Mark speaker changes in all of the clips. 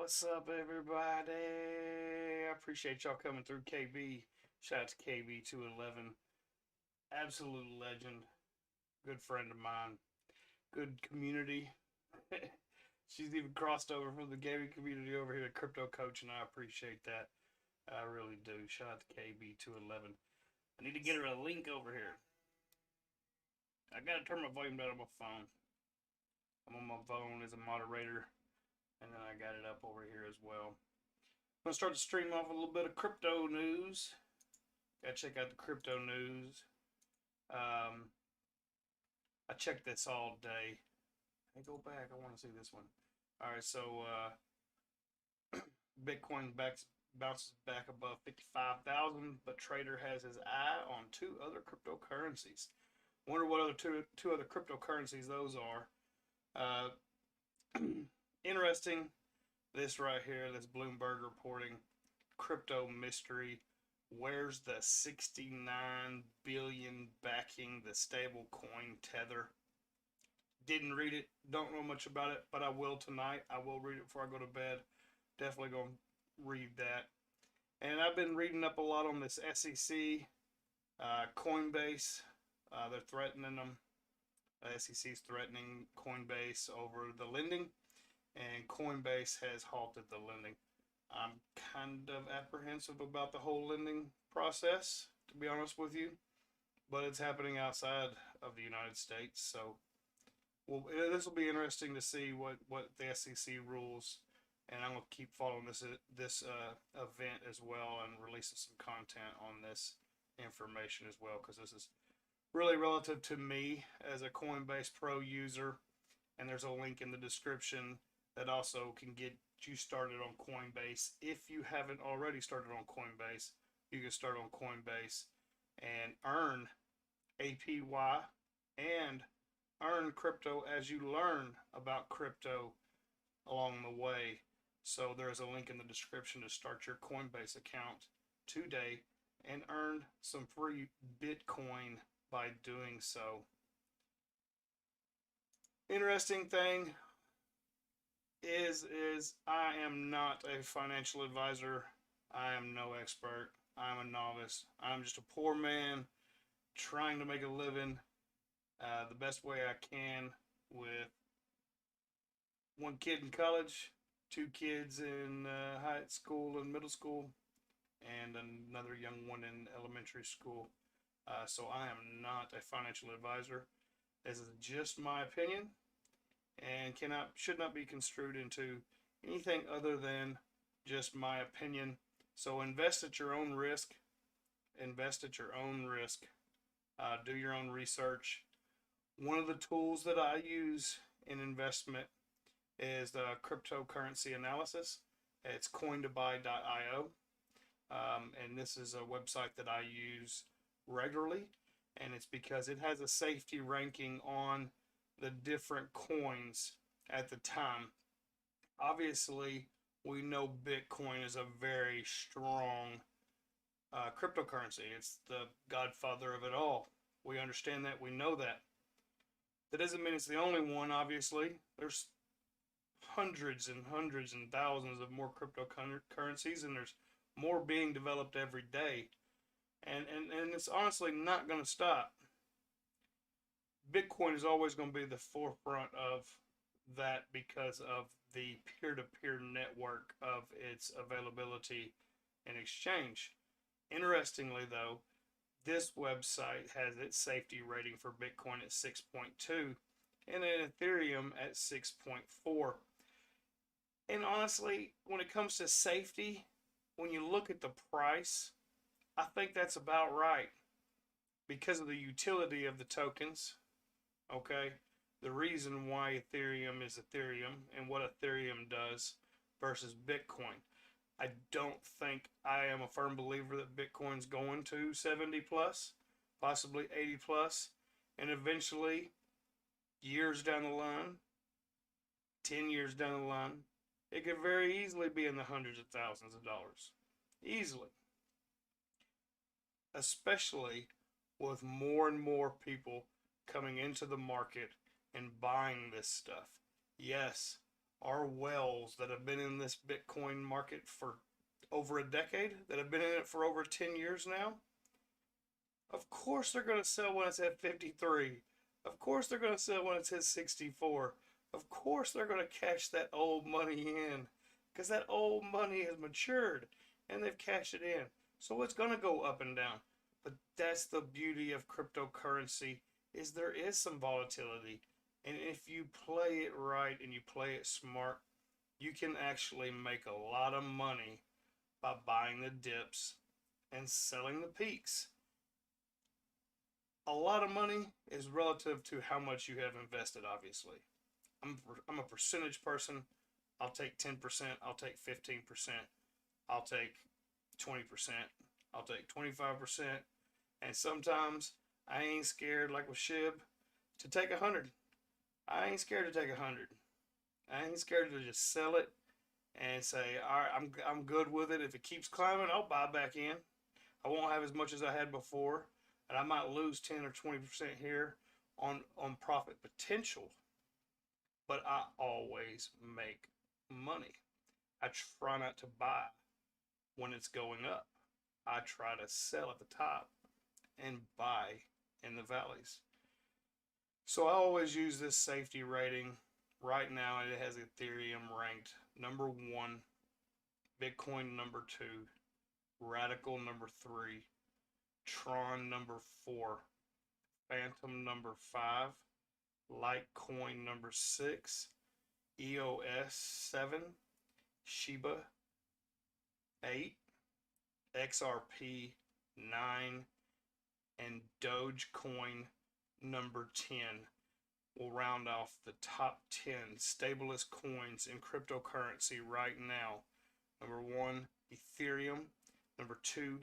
Speaker 1: What's up, everybody? I appreciate y'all coming through. KB, shout out to KB211, absolute legend, good friend of mine, good community. She's even crossed over from the gaming community over here to crypto coach, and I appreciate that. I really do. Shout out to KB211. I need to get her a link over here. I gotta turn my volume down on my phone. I'm on my phone as a moderator, and then I got it up over here as well. I'm gonna start the stream off with a little bit of crypto news. Gotta check out the crypto news. I checked this all day. Hey, go back. I want to see this one. All right, so Bitcoin bounces back above 55,000, but trader has his eye on two other cryptocurrencies. Wonder what other two other cryptocurrencies those are. Interesting. This right here, this Bloomberg reporting, crypto mystery. Where's the 69 billion backing the stable coin Tether? Didn't read it, don't know much about it, but I will tonight. I will read it before I go to bed. Definitely gonna read that. And I've been reading up a lot on this SEC, Coinbase. They're threatening them. SEC is threatening Coinbase over the lending, and Coinbase has halted the lending. I'm kind of apprehensive about the whole lending process, to be honest with you, but it's happening outside of the United States, so this will be interesting to see what the SEC rules, and I'm gonna keep following this event as well and releasing some content on this information as well, because this is really relative to me as a Coinbase Pro user, and there's a link in the description that also can get you started on Coinbase. If you haven't already started on Coinbase, you can start on Coinbase and earn APY and earn crypto as you learn about crypto along the way. So there's a link in the description to start your Coinbase account today and earn some free Bitcoin by doing so. Interesting thing is I am not a financial advisor. I am no expert. I'm a novice. I'm just a poor man trying to make a living the best way I can with one kid in college, two kids in high school and middle school, and another young one in elementary school. So I am not a financial advisor. This is just my opinion, and should not be construed into anything other than just my opinion. So invest at your own risk. Invest at your own risk. Do your own research. One of the tools that I use in investment is the cryptocurrency analysis. It's cointobuy.io, and this is a website that I use regularly, and it's because it has a safety ranking on the different coins at the time. Obviously, we know Bitcoin is a very strong cryptocurrency. It's the godfather of it all. We understand that. We know that. That doesn't mean it's the only one, obviously. There's hundreds and hundreds and thousands of more cryptocurrencies, and there's more being developed every day. And it's honestly not going to stop. Bitcoin is always going to be the forefront of that because of the peer-to-peer network of its availability and exchange. Interestingly, though, this website has its safety rating for Bitcoin at 6.2 and an Ethereum at 6.4. And honestly, when it comes to safety, when you look at the price, I think that's about right because of the utility of the tokens. Okay, the reason why Ethereum is Ethereum and what Ethereum does versus Bitcoin. I don't think, I am a firm believer that Bitcoin's going to 70 plus, possibly 80 plus, and eventually, years down the line, 10 years down the line, it could very easily be in the hundreds of thousands of dollars. Easily. Especially with more and more people coming into the market and buying this stuff. Yes, are whales that have been in this Bitcoin market for over a decade, that have been in it for over 10 years now. Of course they're going to sell when it's at 53. Of course they're going to sell when it's at 64. Of course they're going to cash that old money in, because that old money has matured and they've cashed it in. So it's going to go up and down. But that's the beauty of cryptocurrency, is there is some volatility. And if you play it right and you play it smart, you can actually make a lot of money by buying the dips and selling the peaks. A lot of money is relative to how much you have invested, obviously. I'm a percentage person. I'll take 10%, I'll take 15%, I'll take 20%, I'll take 25%, and sometimes I ain't scared, like with Shib, to take 100. I ain't scared to take 100. I ain't scared to just sell it and say, all right, I'm good with it. If it keeps climbing, I'll buy back in. I won't have as much as I had before, and I might lose 10 or 20% here on profit potential, but I always make money. I try not to buy when it's going up. I try to sell at the top and buy in the valleys. So I always use this safety rating. Right now it has Ethereum ranked number 1, Bitcoin number 2, Radical number 3, Tron number 4, Phantom number 5, Litecoin number 6, EOS 7, Shiba 8, XRP 9, and Dogecoin number 10 will round off the top 10 stablest coins in cryptocurrency right now. Number 1, Ethereum. Number 2,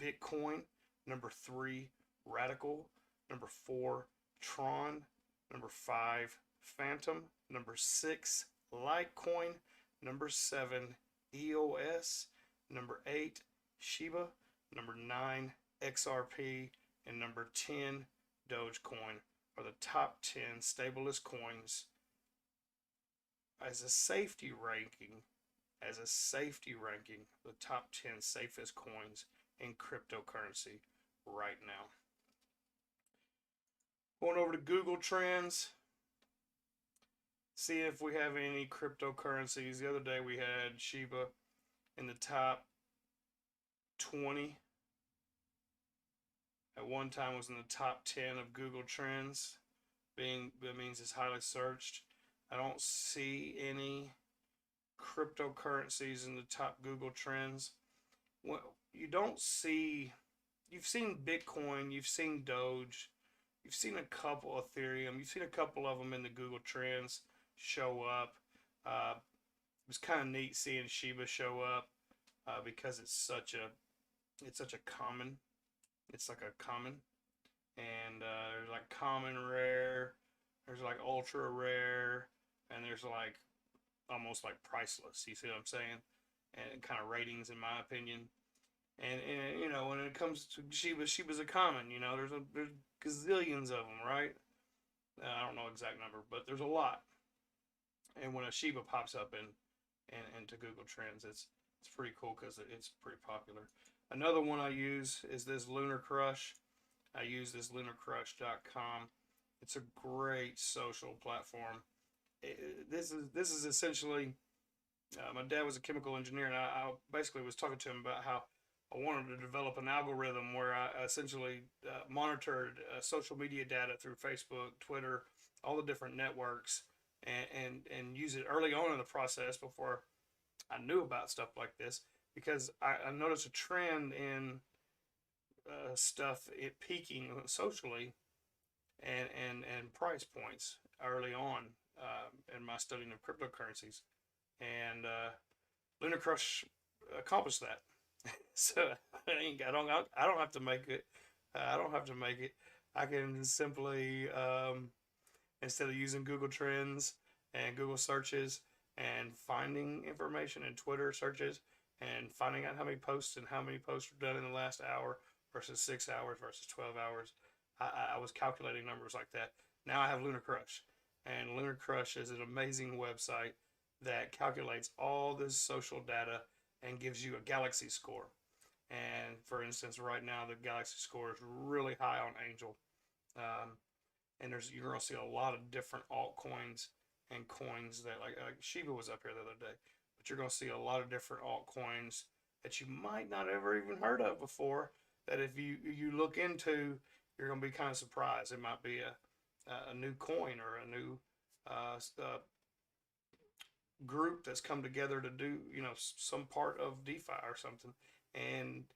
Speaker 1: Bitcoin. Number 3, Radical. Number 4, Tron. Number 5, Phantom. Number 6, Litecoin. Number 7, EOS. Number 8, Shiba. Number 9, XRP. And number 10, Dogecoin are the top 10 stablest coins as a safety ranking. The top 10 safest coins in cryptocurrency right now. Going over to Google Trends, see if we have any cryptocurrencies. The other day we had Shiba in the top 20. At one time was in the top 10 of Google Trends. That means it's highly searched. I don't see any cryptocurrencies in the top Google Trends. Well, you've seen Bitcoin, you've seen Doge, you've seen a couple Ethereum, you've seen a couple of them in the Google Trends show up. It was kind of neat seeing Shiba show up because it's such a common. It's like a common, and there's like common rare, there's like ultra rare, and there's like almost like priceless. You see what I'm saying? And kind of ratings, in my opinion. And you know, when it comes to Shiba's a common. You know, there's gazillions of them, right? I don't know exact number, but there's a lot. And when a Shiba pops up into Google Trends, it's pretty cool because it's pretty popular. Another one I use is this Lunar Crush. I use this lunarcrush.com. It's a great social platform. This is essentially, my dad was a chemical engineer, and I basically was talking to him about how I wanted to develop an algorithm where I essentially monitored social media data through Facebook, Twitter, all the different networks, and use it early on in the process before I knew about stuff like this. Because I noticed a trend in stuff peaking socially and price points early on in my studying of cryptocurrencies, and Lunar Crush accomplished that. So I don't have to make it. I can simply instead of using Google Trends and Google searches and finding information in Twitter searches, and finding out how many posts were done in the last hour versus 6 hours versus 12 hours. I was calculating numbers like that. Now I have Lunar Crush, and Lunar Crush is an amazing website that calculates all this social data and gives you a galaxy score. And for instance, right now the galaxy score is really high on Angel. Um, and you're gonna see a lot of different altcoins and coins that like Shiba was up here the other day, but you're gonna see a lot of different altcoins that you might not ever even heard of before. That if you look into, you're gonna be kind of surprised. It might be a new coin or a new group that's come together to do some part of DeFi or something, and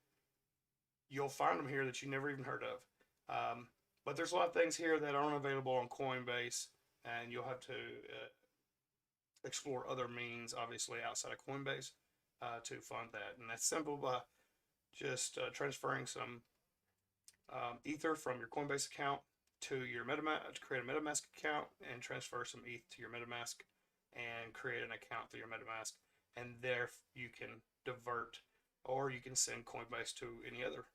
Speaker 1: you'll find them here that you never even heard of. But there's a lot of things here that aren't available on Coinbase, and you'll have to explore other means, obviously outside of Coinbase, to fund that. And that's simple by just transferring some Ether from your Coinbase account to your MetaMask, to create a MetaMask account, and transfer some ETH to your MetaMask, and create an account through your MetaMask, and there you can divert, or you can send Coinbase to any other.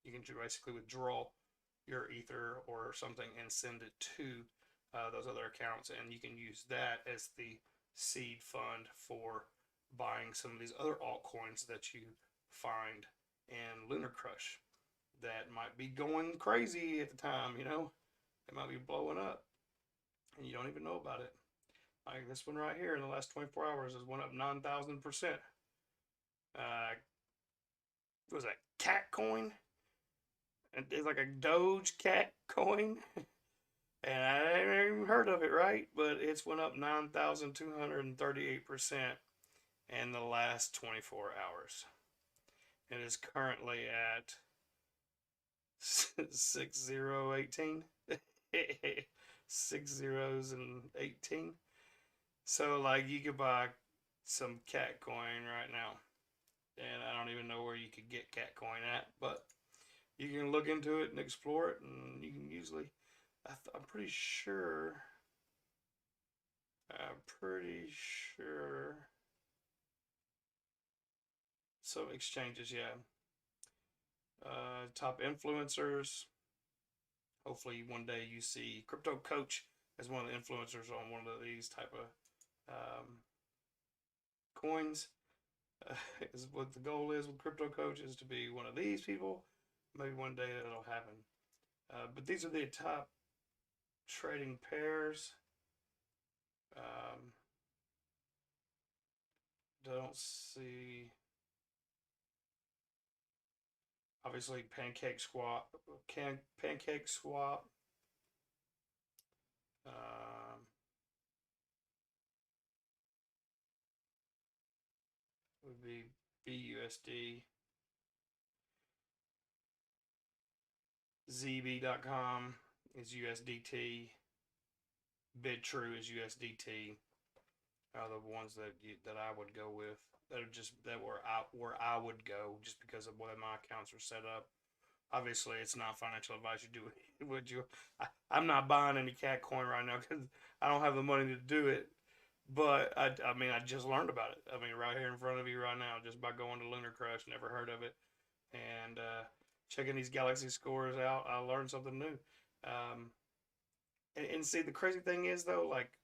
Speaker 1: You can basically withdraw your Ether or something and send it to those other accounts, and you can use that as the seed fund for buying some of these other altcoins that you find in Lunar Crush that might be going crazy at the time. It might be blowing up and you don't even know about it. Like this one right here in the last 24 hours has went up 9,000%. What was that, cat coin? And it's like a Doge cat coin. And I haven't even heard of it, right? But it's went up 9,238% in the last 24 hours. It is currently at 6018. 6 zeros and 18. So like you could buy some cat coin right now. And I don't even know where you could get cat coin at, but you can look into it and explore it, and you can usually, I'm pretty sure some exchanges, yeah. Top influencers. Hopefully one day you see Crypto Coach as one of the influencers on one of these type of coins. Is what the goal is with Crypto Coach, is to be one of these people. Maybe one day that'll happen. But these are the top trading pairs. Don't see. Obviously, Pancake Swap. Would be BUSD. ZB.com is USDT. BitTrue is USDT. Are the ones that I would go with. That where I would go, just because of the way my accounts are set up. Obviously, it's not financial advice. You do it. Would you? I'm not buying any cat coin right now because I don't have the money to do it. But I mean, I just learned about it. I mean, right here in front of you right now, just by going to Lunar Crush. Never heard of it, and checking these galaxy scores out, I learned something new. And see, the crazy thing is though, like,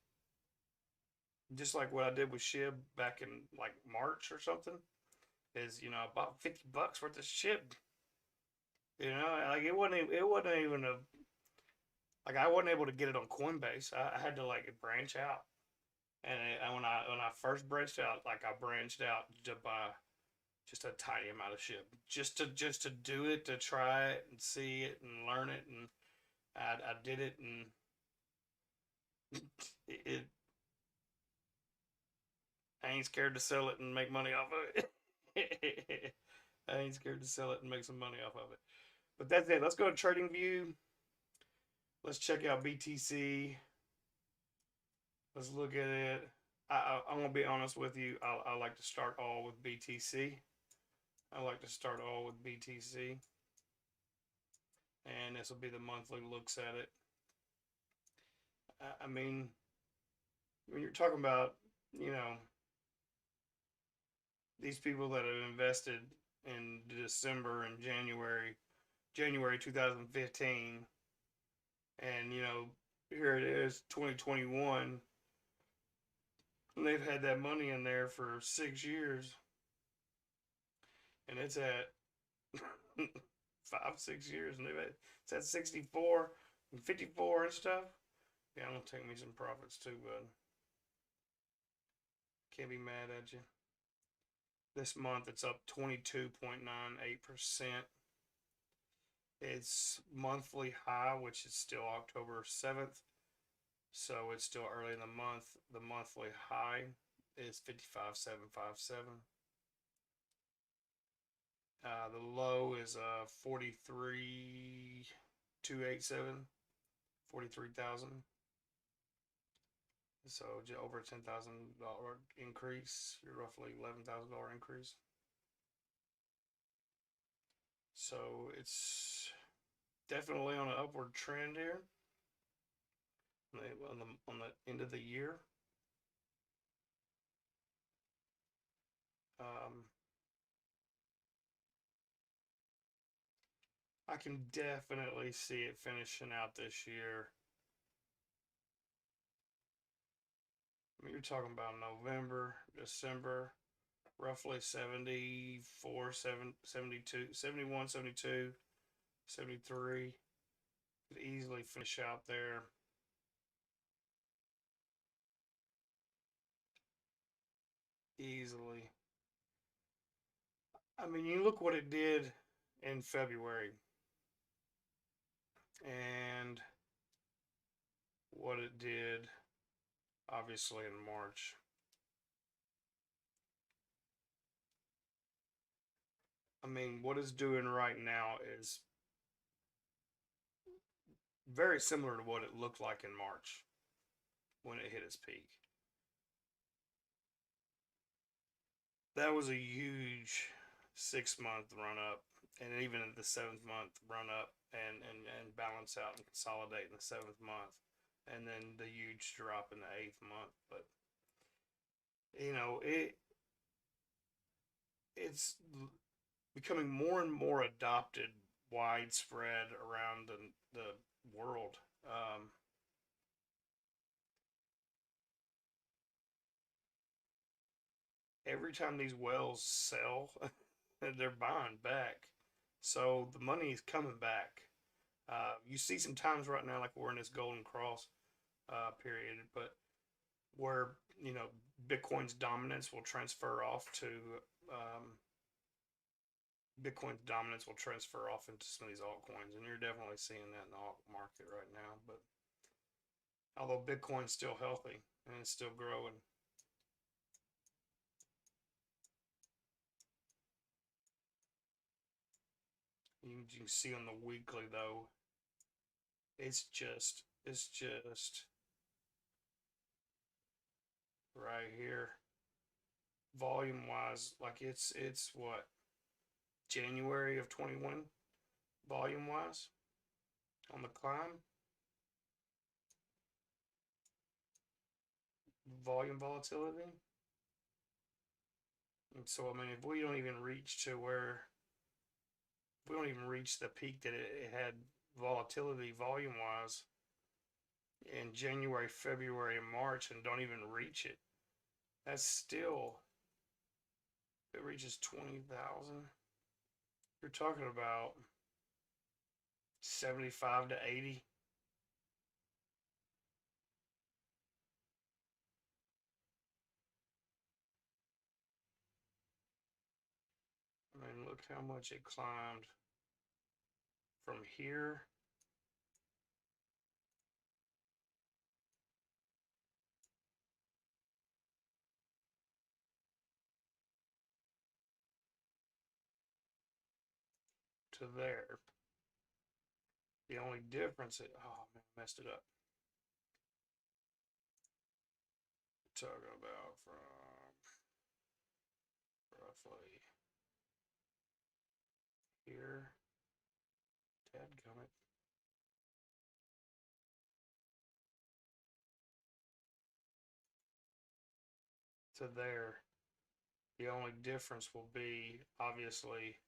Speaker 1: just like what I did with Shib back in like March or something, is I bought $50 worth of Shib. Like it wasn't even like I wasn't able to get it on Coinbase. I had to like branch out. And when I first branched out, like I branched out to buy just a tiny amount of Shib, just to do it, to try it and see it and learn it, and I did it, and it I ain't scared to sell it and make money off of it. I ain't scared to sell it and make some money off of it. But that's it. Let's go to TradingView. Let's check out BTC. Let's look at it. I'm going to be honest with you. I like to start all with BTC. I like to start all with BTC. And this will be the monthly looks at it. I mean, when you're talking about, these people that have invested in December and January 2015, and here it is, 2021, And they've had that money in there for 6 years, and it's at 5, 6 years, and it's at 64 and 54 and stuff. Yeah, I'm gonna take me some profits too, bud. Can't be mad at you. This month it's up 22.98%. Its monthly high, which is still October 7th, so it's still early in the month. The monthly high is 55,757. The low is 43,287, 43,000. So over a $10,000 increase, roughly $11,000 increase. So it's definitely on an upward trend here on the end of the year. I can definitely see it finishing out this year. I mean, you're talking about November, December, roughly 74, 72, 71, 72, 73. Could easily finish out there. Easily. I mean, you look what it did in February and what it did, obviously, in March. I mean, what it's doing right now is very similar to what it looked like in March when it hit its peak. That was a huge 6 month run up, and even the 7th month run up and balance out and consolidate in the 7th month, and then the huge drop in the 8th month. But you know, it's becoming more and more adopted, widespread around the world. Every time these whales sell, they're buying back. So the money is coming back. You see some times right now, like we're in this golden cross period, but where Bitcoin's dominance will transfer off to um, Bitcoin's dominance will transfer off into some of these altcoins, and you're definitely seeing that in the alt market right now. But although Bitcoin's still healthy and it's still growing, you can see on the weekly though, it's just right here, volume wise, like it's what, January of 21 volume wise on the climb, volume volatility. And so I mean, if we don't even reach to where if we don't even reach the peak that it had volatility volume wise in January, February, and March, and don't even reach it, that's still, if it reaches 20,000, you're talking about 75 to 80. I mean, look how much it climbed from here to there. The only difference is, oh man, I messed it up. Talking about from roughly here, dadgummit, to there. The only difference will be, obviously,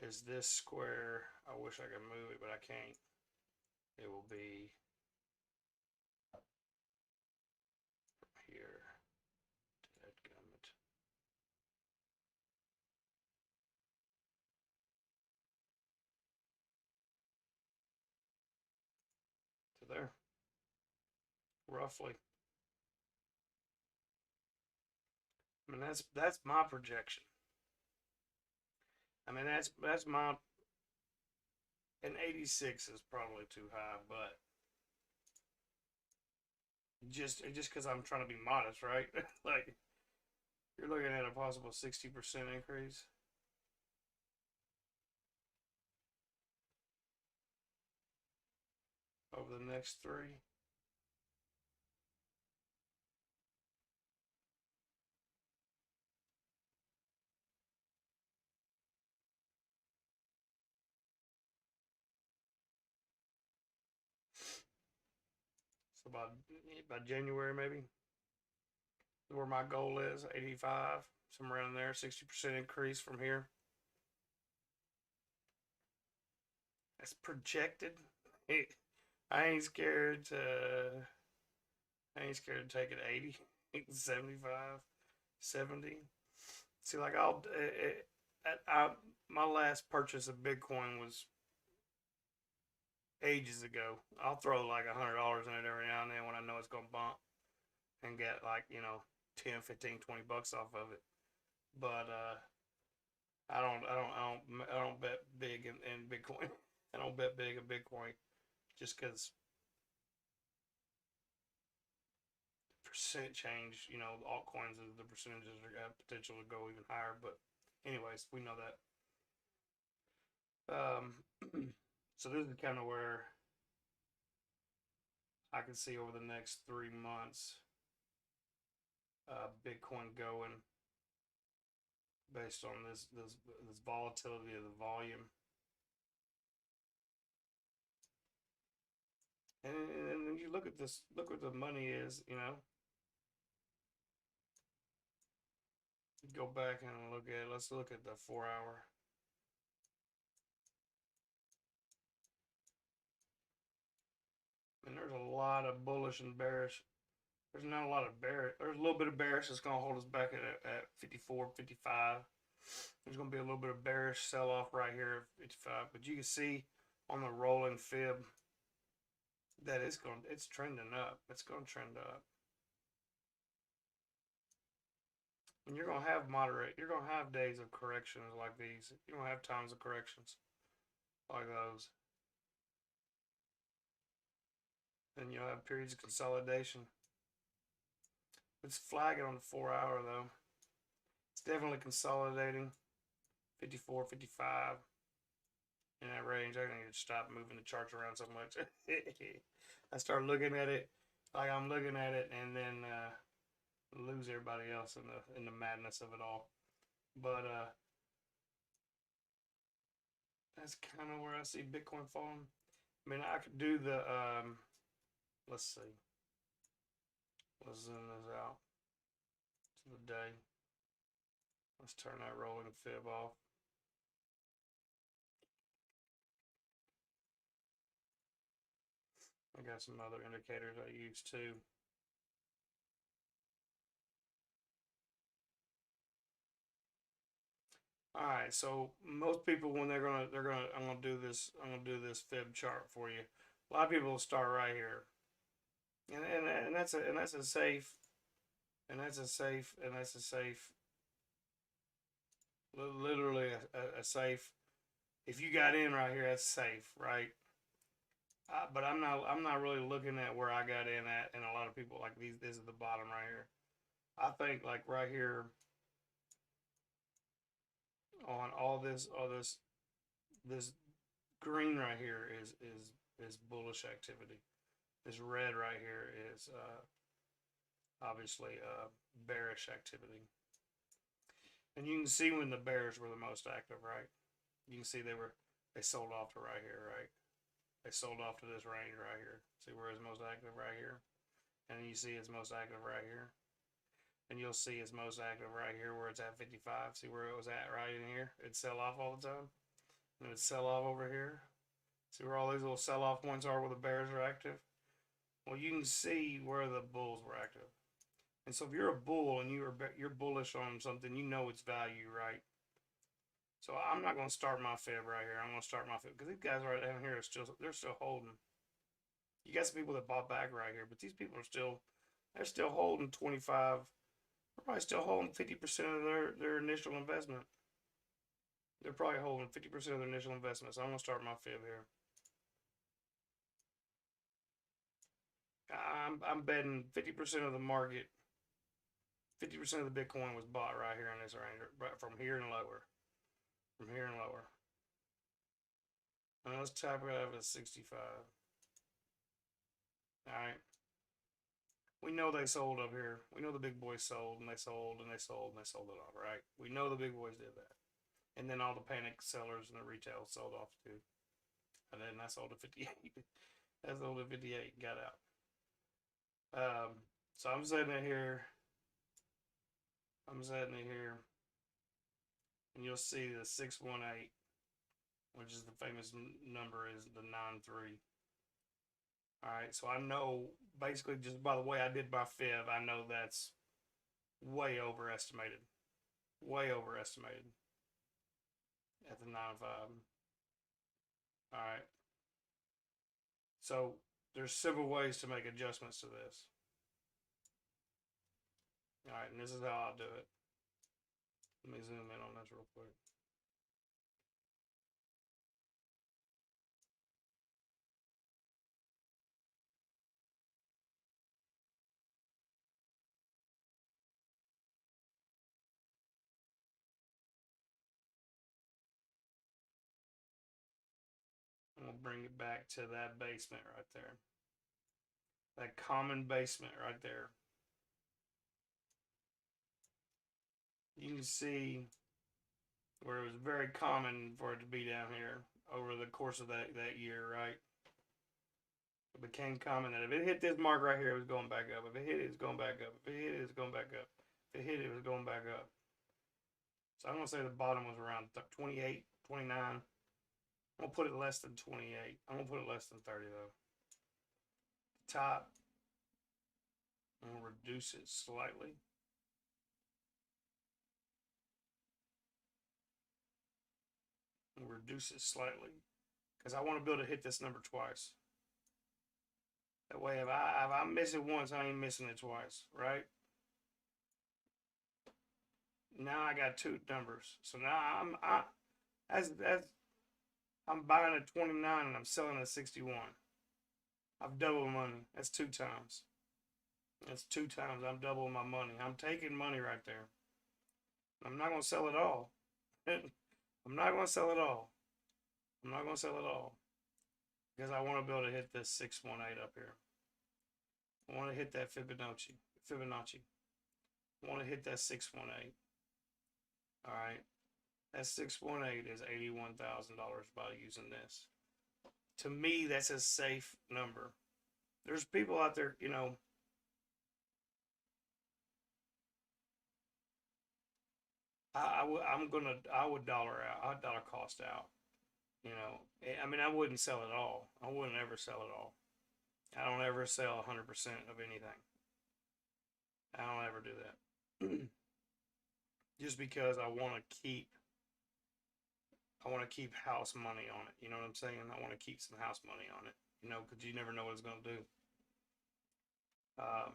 Speaker 1: is this square. I wish I could move it, but I can't. It will be from here roughly. I mean, that's my projection. I mean, that's my, an 86 is probably too high, but just because I'm trying to be modest, right? Like, you're looking at a possible 60% increase over the next three. So by January maybe, where my goal is 85, somewhere around there, 60% increase from here. That's projected. I ain't scared to. I ain't scared to take it 80, 75, 70. See, like my last purchase of Bitcoin was ages ago. I'll throw like $100 in it every now and then when I know it's gonna bump and get like 10, 15, 20 bucks off of it. But I don't bet big in Bitcoin. I don't bet big in Bitcoin just because percent change. Altcoins, the percentages have potential to go even higher. But anyways, we know that. So this is kind of where I can see over the next 3 months Bitcoin going based on this volatility of the volume. And you look at this, look what the money is, go back and let's look at the 4 hour. And there's a lot of bullish and bearish. There's not a lot of bearish. There's a little bit of bearish that's going to hold us back at 54, 55. There's going to be a little bit of bearish sell off right here at 55. But you can see on the rolling fib that it's trending up. It's going to trend up. And you're going to have you're going to have days of corrections like these. You're going to have times of corrections like those. And you'll have periods of consolidation. It's flagging on the 4 hour though. It's definitely consolidating. 54, 55 in that range. I need to stop moving the charts around so much. I start looking at it like I'm looking at it, and then lose everybody else in the madness of it all. But that's kind of where I see Bitcoin falling. I mean, I could do the let's see. Let's zoom this out to the day. Let's turn that rolling fib off. I got some other indicators I use too. All right, so most people when I'm gonna do this fib chart for you. A lot of people will start right here, and that's a safe, literally a safe. If you got in right here, that's safe, right? But I'm not really looking at where I got in at, and a lot of people like these. This is the bottom right here. I think like right here on this green right here is bullish activity. This red right here is obviously bearish activity. And you can see when the bears were the most active, right? You can see they sold off to right here, right? They sold off to this range right here. See where it's most active right here? And you see it's most active right here. And you'll see it's most active right here where it's at 55. See where it was at right in here? It'd sell off all the time. And it'd sell off over here. See where all these little sell-off points are where the bears are active? Well, you can see where the bulls were active. And so if you're a bull and you're bullish on something, you know its value, right? So I'm not going to start my fib right here. I'm going to start my fib because these guys right down here they're still holding. You got some people that bought back right here, but these people are they're still holding 25. They're probably still holding 50% of their initial investment. They're probably holding 50% of their initial investment. So I'm gonna start my fib here. I'm betting 50% of the market, 50% of the Bitcoin was bought right here in this range, from here and lower, from here and lower. Now let's tap it out at 65. All right. We know they sold up here. We know the big boys sold, and they sold, and they sold, and they sold it off, right? We know the big boys did that. And then all the panic sellers and the retail sold off too. And then I sold at 58. I sold at 58, got out. So I'm setting it here. I'm setting it here. And you'll see the 618, which is the famous number, is the 93. All right, so I know basically just by the way I did my fib, I know that's way overestimated. Way overestimated at the 95. All right. So there's several ways to make adjustments to this. All right, and this is how I'll do it. Let me zoom in on this real quick. I'm gonna bring it back to that basement right there. That common basement right there. You can see where it was very common for it to be down here over the course of that year, right? It became common that if it hit this mark right here, it was going back up. If it hit it, it's going back up. If it hit it, it's going back up. If it hit it, it was going back up. So I'm going to say the bottom was around 28, 29. I'm going to put it less than 28. I'm going to put it less than 30 though. The top, I'm going to reduce it slightly. I'm going to reduce it slightly because I want to be able to hit this number twice. That way, if I miss it once, I ain't missing it twice, right? Now I got two numbers. So now I'm buying at 29 and I'm selling at 61. I've doubled money. That's 2 times. That's 2 times. I'm doubling my money. I'm taking money right there. I'm not gonna sell it all. I'm not gonna sell it all. I'm not gonna sell it all because I want to be able to hit this 618 up here. I want to hit that Fibonacci. I want to hit that 618. All right, that 618 is $81,000 by using this. To me, that's a safe number. There's people out there, you know. I would dollar out. I'd dollar cost out. You know, I mean, I wouldn't sell it all. I wouldn't ever sell it all. I don't ever sell 100% of anything. I don't ever do that. Just because I want to keep house money on it. You know what I'm saying? I want to keep some house money on it. You know, because you never know what it's going to do. I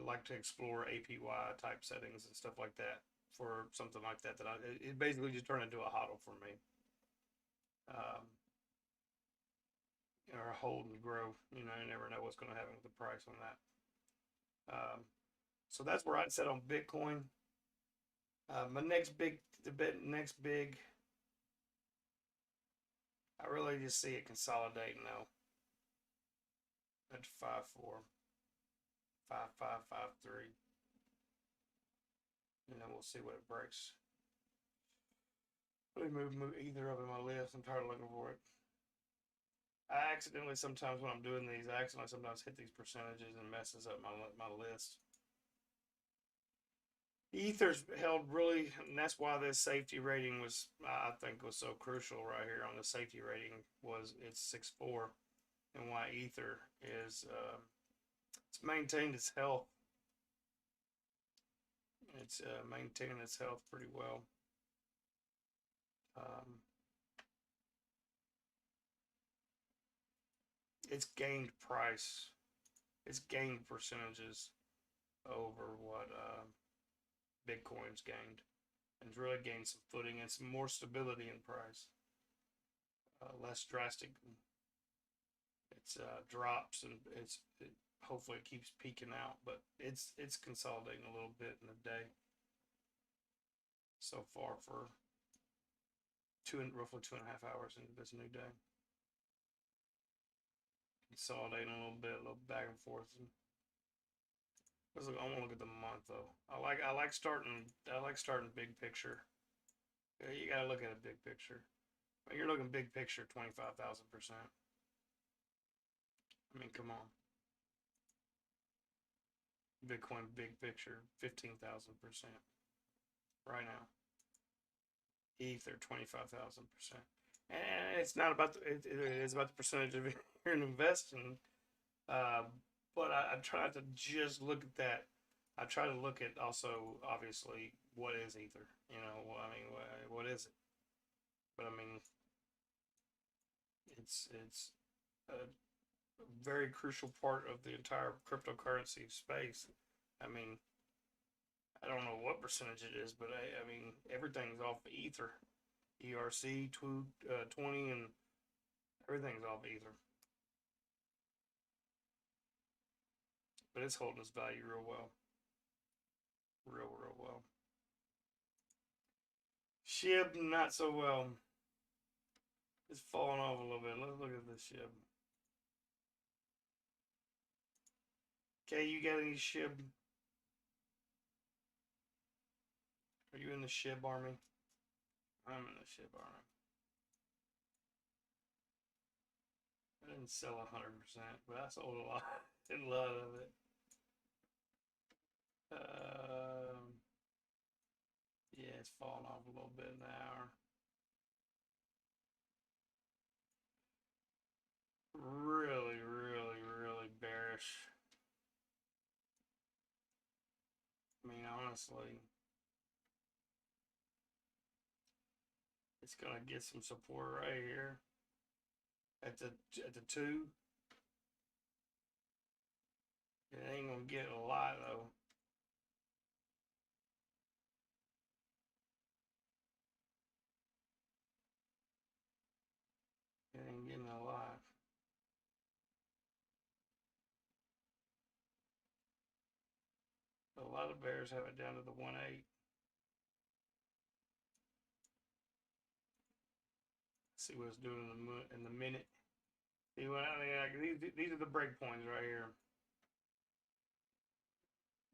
Speaker 1: like to explore APY type settings and stuff like that for something like that. It basically just turned into a hodl for me. Or hold and grow. You know, you never know what's going to happen with the price on that. So that's where I'd set on Bitcoin. My next big, I really just see it consolidating now. At 5.4, 5.553. And then we'll see what it breaks. Let me move either up in my list. I'm tired of looking for it. I accidentally sometimes when I'm doing these, I accidentally sometimes hit these percentages and messes up my list. Ether's held really, and that's why this safety rating was, I think, was so crucial right here on the safety rating. Was it's 6.4, and why Ether is it's maintained its health. It's maintaining its health pretty well. it's gained price. It's gained percentages over what Bitcoin's gained, and it's really gained some footing and some more stability in price. Less drastic. It's drops, and it hopefully it keeps peaking out, but it's consolidating a little bit in the day so far for roughly 2.5 hours into this new day. Consolidating a little back and forth. And let's look. I want to look at the month though. I like starting big picture. Yeah, you gotta look at a big picture. When you're looking big picture, 25,000%. I mean, come on. Bitcoin big picture, 15,000% right now. Ether, 25,000%. And it's not about it is about the percentage of you're investing. But I try to just look at that. I try to look at also, obviously, what is Ether? You know, I mean, what is it? But I mean, it's a very crucial part of the entire cryptocurrency space. I mean, I don't know what percentage it is, but I mean, everything's off of Ether. ERC 20, and everything's off Ether. But it's holding its value real well. Real well. Shib, not so well. It's falling off a little bit. Let's look at this Shib. Okay, you got any Shib? Are you in the Shib army? I'm in the Shib army. I didn't sell 100%, but I sold a lot. Did a lot of it. Yeah, it's falling off a little bit in the hour. Really bearish. I mean, honestly, it's gonna get some support right here at the 2. It ain't gonna get a lot though. It ain't getting a lot. A lot of bears have it down to the 1.8. See what it's doing in the minute. See what I mean? These are the break points right here.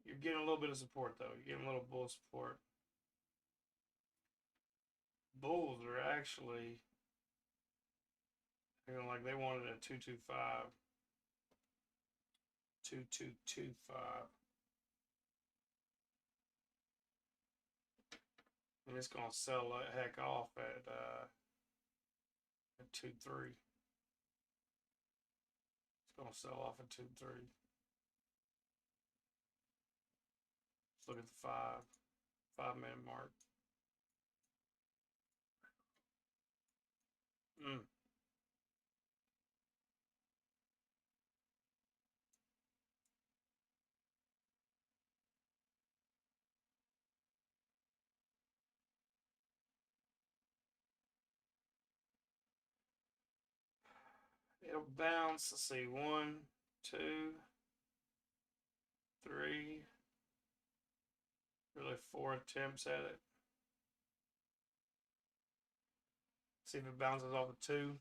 Speaker 1: You're getting a little bit of support though. You're getting a little bull support. Bulls are actually, you know, like they wanted a 225. 2225. And it's gonna sell the heck off at 2.3. It's gonna sell off at 2.3. Let's look at the 5-minute mark. It'll bounce. Let's see, 1, 2, 3, really 4 attempts at it. See if it bounces off of 2.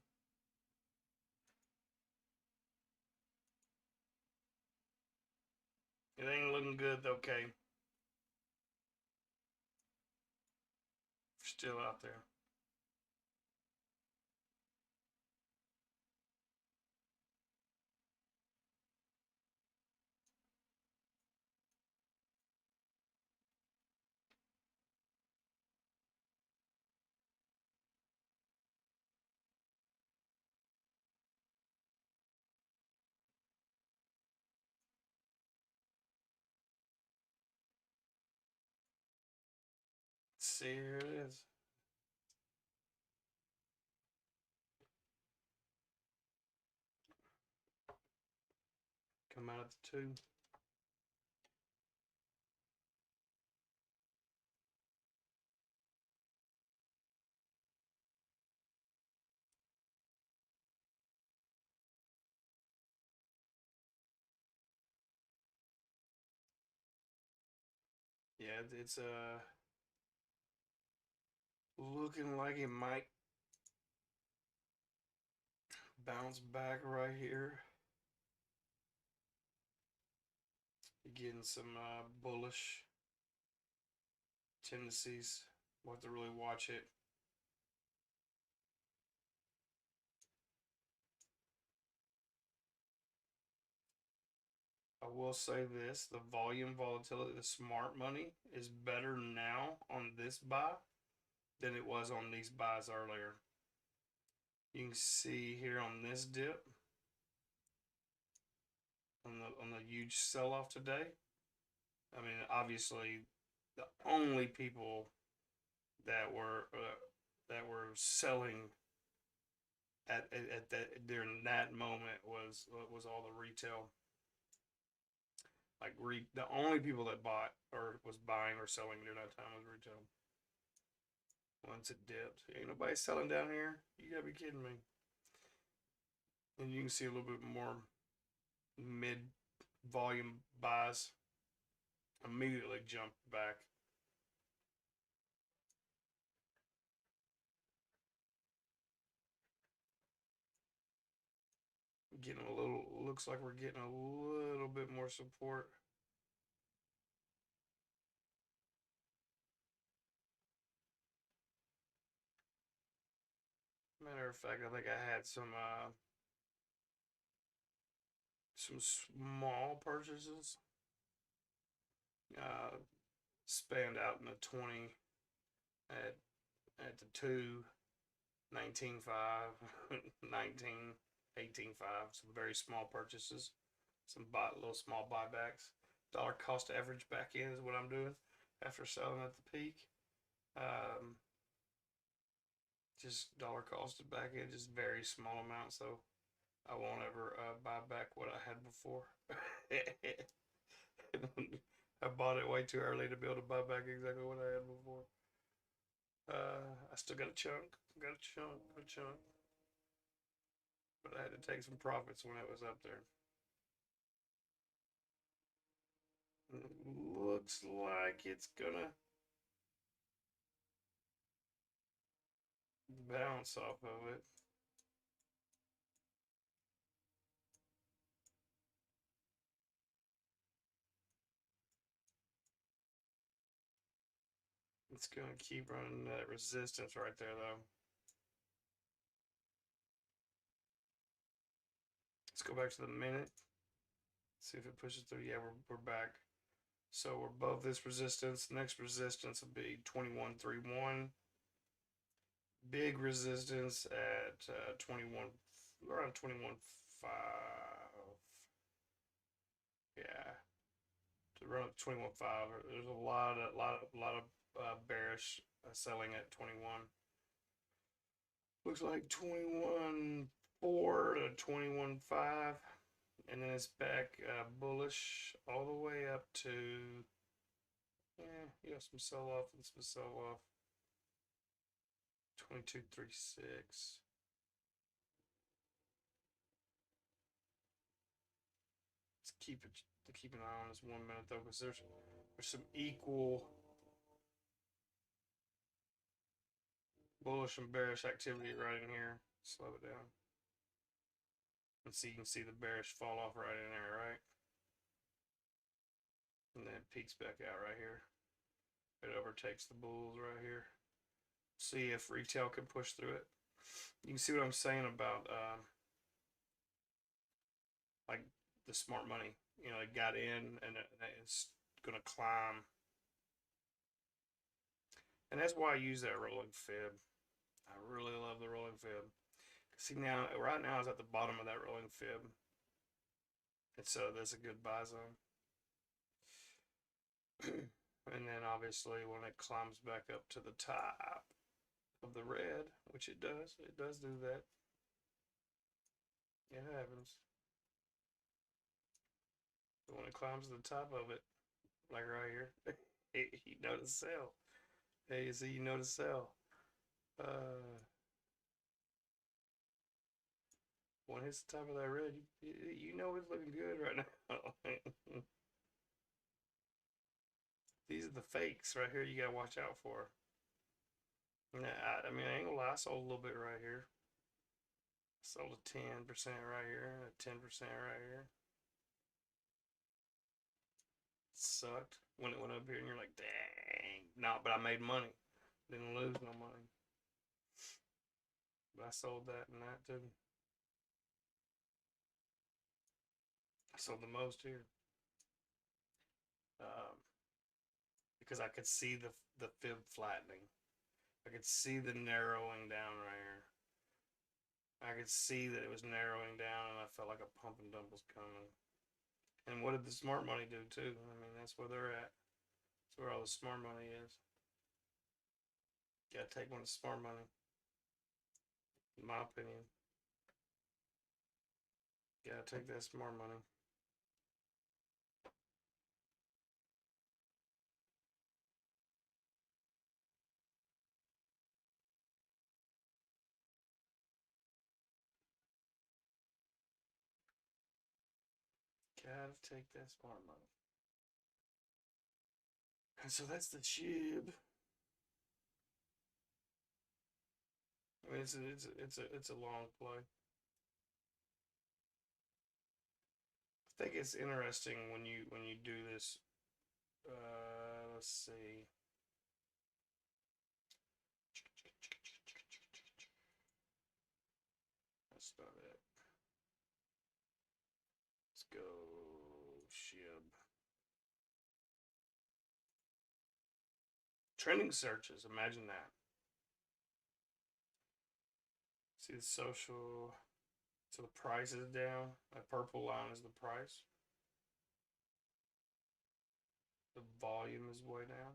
Speaker 1: It ain't looking good though, okay. Still out there. See, here it is. come out at the 2. Yeah, it's looking like it might bounce back right here. You're getting some bullish tendencies. We'll have to really watch it. I will say this, the volume volatility, the smart money is better now on this buy than it was on these buys earlier. You can see here on this dip, on the huge sell-off today. I mean, obviously, the only people that were selling at that during that moment was all the retail. Like the only people that bought or was buying or selling during that time was retail. Once it dipped, ain't nobody selling down here. You gotta be kidding me. And you can see a little bit more mid volume buys immediately jumped back. Getting a little, looks like we're getting a little bit more support. Matter of fact, I think I had some small purchases spanned out in the 20 at the 2, 19.5, 19, 18.5. Some very small purchases, some little small buybacks. Dollar cost average back in is what I'm doing after selling at the peak. Just dollar costed back in, just very small amounts, so I won't ever buy back what I had before. I bought it way too early to be able to buy back exactly what I had before. I still got a chunk, but I had to take some profits when it was up there. It looks like it's gonna bounce off of it. It's gonna keep running that resistance right there, though. Let's go back to the minute. See if it pushes through. Yeah, we're back. So we're above this resistance. Next resistance will be 21.31. Big resistance at 21, around 21.5. Yeah, to run up 21.5. There's a lot of bearish selling at 21. Looks like 21.4 to 21.5. And then it's back bullish all the way up to, you know, some sell off and some sell off. 22.36. Let's keep an eye on this 1 minute though, because there's some equal bullish and bearish activity right in here. Slow it down. And see, you can see the bearish fall off right in there, right? And then it peaks back out right here. It overtakes the bulls right here. See if retail can push through it. You can see what I'm saying about like the smart money. You know, it got in and it's gonna climb. And that's why I use that rolling fib. I really love the rolling fib. See now, right now is at the bottom of that rolling fib. And so that's a good buy zone. And then obviously when it climbs back up to the top of the red, which it does do that. It happens. But when it climbs to the top of it, like right here, you know to sell. Hey, you see, you know to sell. When it's the top of that red, you know it's looking good right now. These are the fakes right here you gotta watch out for. Nah, I mean, I ain't gonna lie, I sold a little bit right here. Sold a 10% right here, a 10% right here. Sucked when it went up here, and you're like, dang. No, but I made money. Didn't lose no money. But I sold that and that too. I sold the most here. Um, because I could see the fib flattening. I could see the narrowing down right here. I could see that it was narrowing down, and I felt like a pump and dump was coming. And what did the smart money do too? I mean, that's where they're at. That's where all the smart money is. Gotta take one of the smart money, in my opinion. Gotta take that smart money. Gotta take that smart money. And so that's the Shib. I mean, it's a long play. I think it's interesting when you do this. Let's see. That's not it. Let's go Shib. Trending searches. Imagine that. See the social. So the price is down. That purple line is the price. The volume is way down.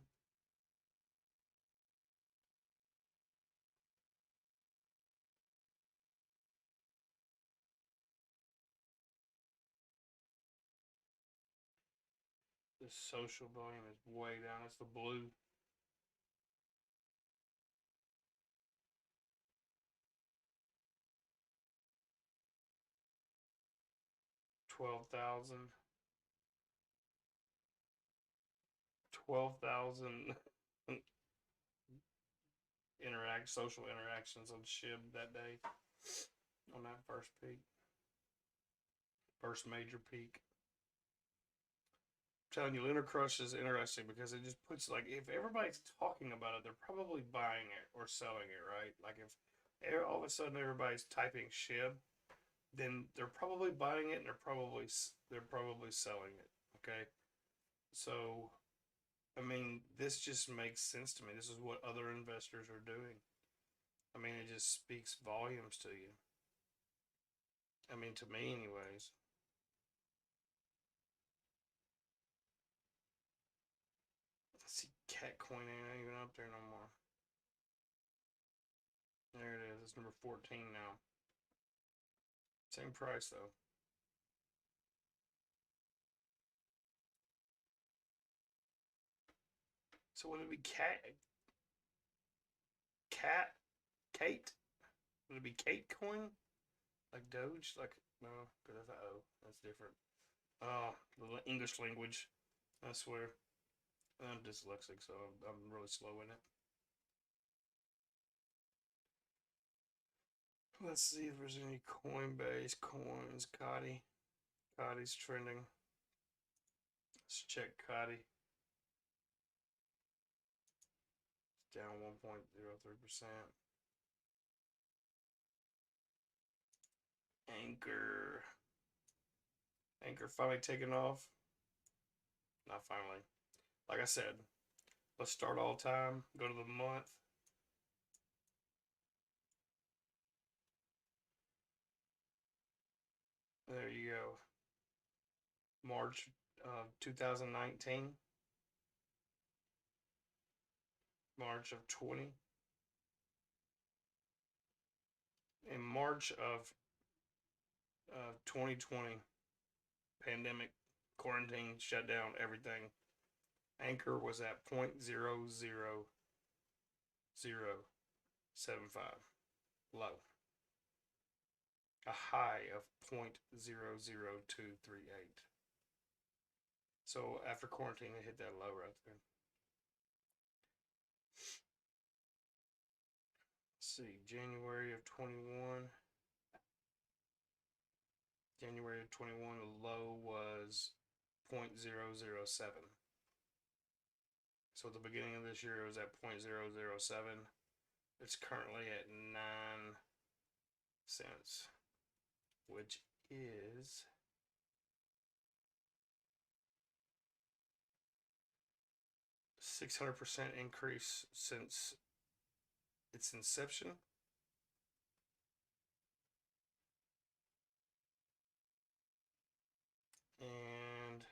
Speaker 1: The social volume is way down. It's the blue. $12,000. 12,000 social interactions on Shib that day on that first peak, first major peak. I'm telling you, Lunar Crush is interesting because it just puts, like, if everybody's talking about it, they're probably buying it or selling it, right? Like if all of a sudden everybody's typing Shib, then they're probably buying it and they're probably selling it. Okay, so I mean, this just makes sense to me. This is what other investors are doing. I mean, it just speaks volumes to you. I mean, to me, anyways. Let's see, Catcoin ain't even up there no more. There it is. It's number 14 now. Same price though. So would it be Kate? Would it be Kate coin? Like Doge? Like no, because that's O. That's different. Oh, the English language. I swear. I'm dyslexic, so I'm really slow in it. Let's see if there's any Coinbase coins. Cotty's trending. Let's check Cotty. It's down 1.03%. Ankr. Ankr finally taking off. Not finally. Like I said, let's start all time. Go to the month. There you go. March of 2019. March of 20. In March of 2020, pandemic quarantine shut down everything. Ankr was at 0.00075 low. A high of 0.00238. So after quarantine, it hit that low right there. Let's see, January of 21. January of 21, the low was 0.007. So at the beginning of this year, it was at 0.007. It's currently at 9 cents, which is a 600% increase since its inception. And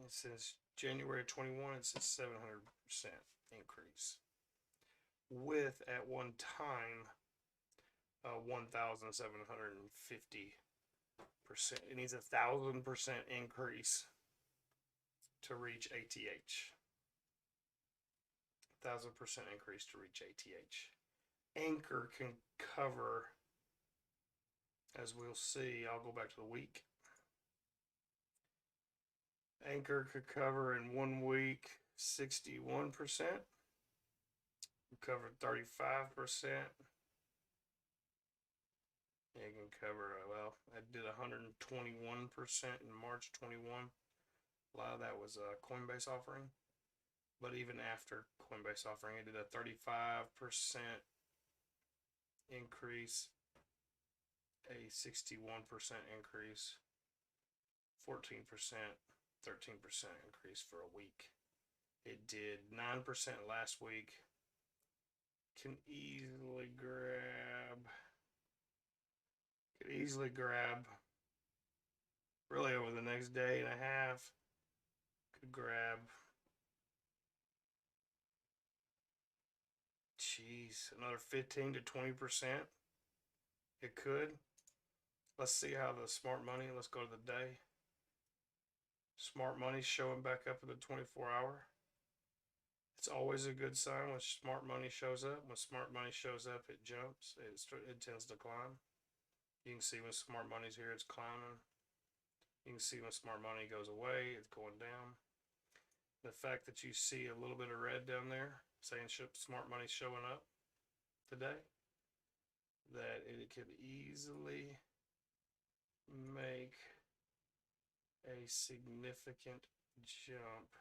Speaker 1: since January 21, it's a 700% increase. With at one time 1,750%. It needs 1,000% increase to reach ATH. 1,000% increase to reach ATH. Ankr can cover, as we'll see, I'll go back to the week. Ankr could cover in 1 week 61%. Covered 35%. It can cover, well, I did 121% in March 21. A lot of that was a Coinbase offering. But even after Coinbase offering, it did a 35% increase, a 61% increase, 14%, 13% increase for a week. It did 9% last week. Can easily grab really over the next day and a half, could grab another 15 to 20%. It could. Let's see how the smart money, let's go to the day. Smart money showing back up in the 24-hour. It's always a good sign when smart money shows up. When smart money shows up, it jumps. It tends to climb. You can see when smart money's here, it's climbing. You can see when smart money goes away, it's going down. The fact that you see a little bit of red down there saying smart money's showing up today, that it could easily make a significant jump.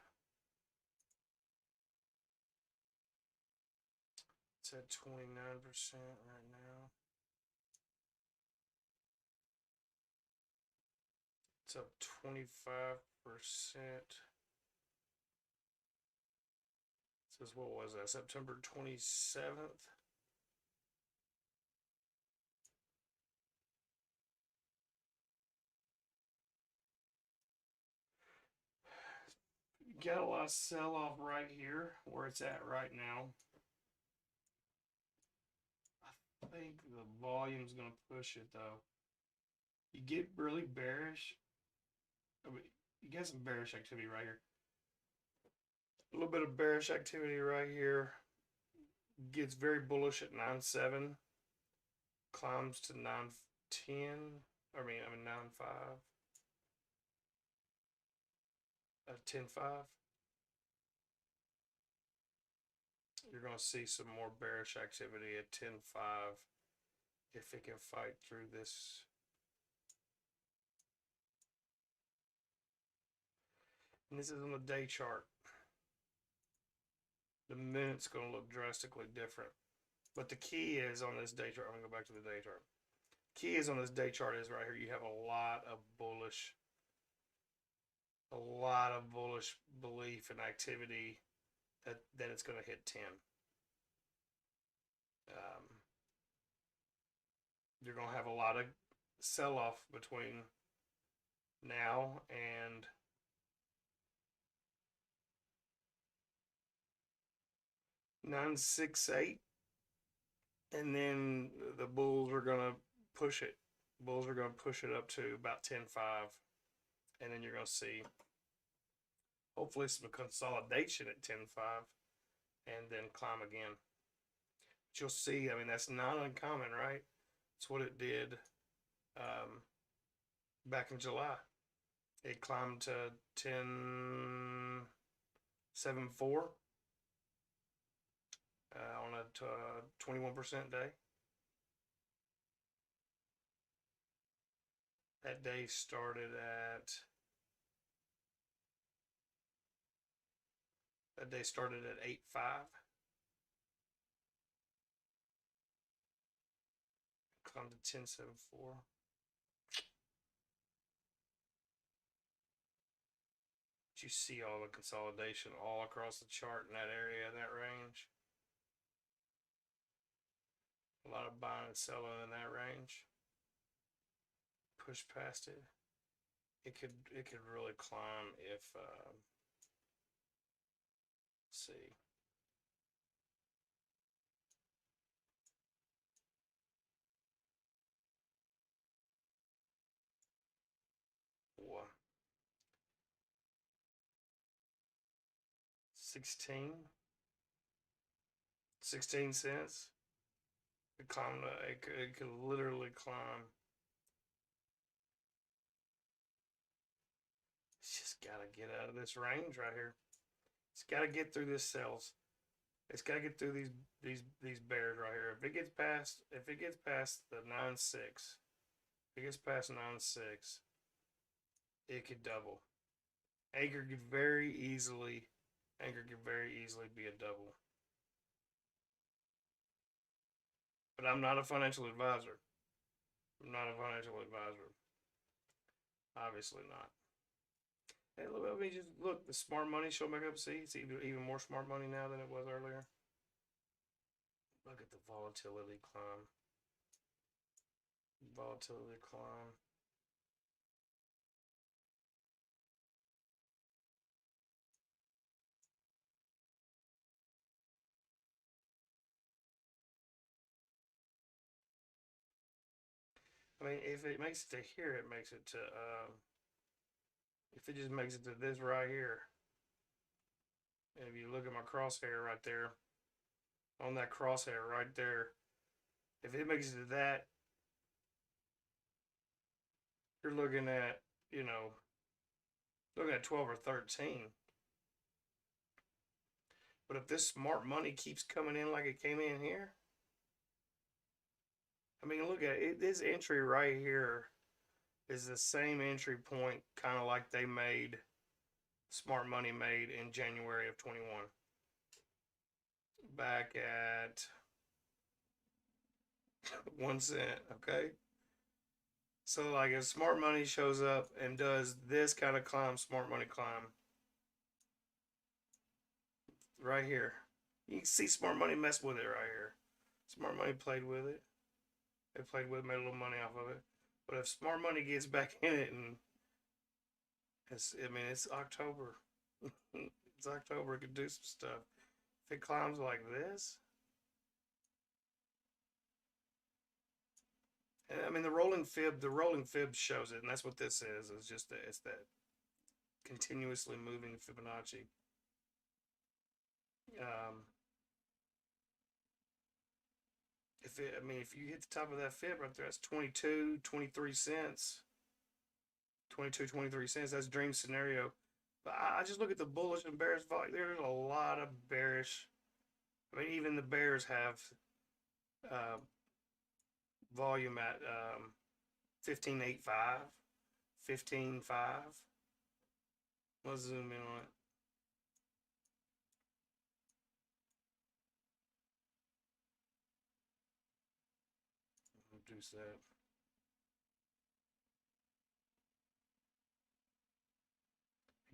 Speaker 1: It's at 29% right now. It's up 25%. Says, what was that? September 27th. You got a lot of sell off right here where it's at right now. I think the volume's going to push it though. You get really bearish. I mean, you get some bearish activity right here. A little bit of bearish activity right here. Gets very bullish at 9.7. Climbs to 9.10. I mean 9.5. 10.5. You're going to see some more bearish activity at 10.5 if it can fight through this. And this is on the day chart. The minute's going to look drastically different. But the key is on this day chart. I'm going to go back to the day chart. Key is on this day chart is right here. You have a lot of bullish belief and activity that it's going to hit 10. You're going to have a lot of sell-off between now and $9.68. And then the bulls are going to push it. Bulls are going to push it up to about 10.5. And then you're going to see hopefully some consolidation at 10.5 and then climb again. But you'll see, I mean, that's not uncommon, right? It's what it did back in July. It climbed to 10.74 on a 21% day. That day started at 8.5. Climbed to 10.74. You see all the consolidation all across the chart in that area, that range. A lot of buying and selling in that range. Push past it. It could really climb if let's see. What? 16 cents. It climbed. It could literally climb. It's just gotta get out of this range right here. It's gotta get through this cells. It's gotta get through these bears right here. If it gets past the 9.6, if it gets past 9.6, it could double. Ankr could very easily be a double. But I'm not a financial advisor. I'm not a financial advisor. Obviously not. Hey, look, let me just look. The smart money show back up. See, it's even more smart money now than it was earlier. Look at the volatility climb. Volatility climb. I mean, if it makes it to here, it makes it to, if it just makes it to this right here, and if you look at my crosshair right there, on that crosshair right there, if it makes it to that, you're looking at, looking at 12 or 13. But if this smart money keeps coming in like it came in here, I mean, look at it. This entry right here is the same entry point, kind of like smart money made in January of 21. Back at 1 cent, okay? So, like, if smart money shows up and does this kind of climb, smart money climb, right here, you can see smart money mess with it right here. Smart money played with it. They played with it, made a little money off of it. But if smart money gets back in it, and it's October. It's October. It could do some stuff. If it climbs like this, and I mean the rolling fib shows it, and that's what this is. It's just it's that continuously moving Fibonacci. If you hit the top of that fib right there, that's 22, 23 cents. 22, 23 cents. That's dream scenario. But I just look at the bullish and bearish volume. There's a lot of bearish. I mean, even the bears have volume at 15.85, 15.5. Let's zoom in on it. Reduce that.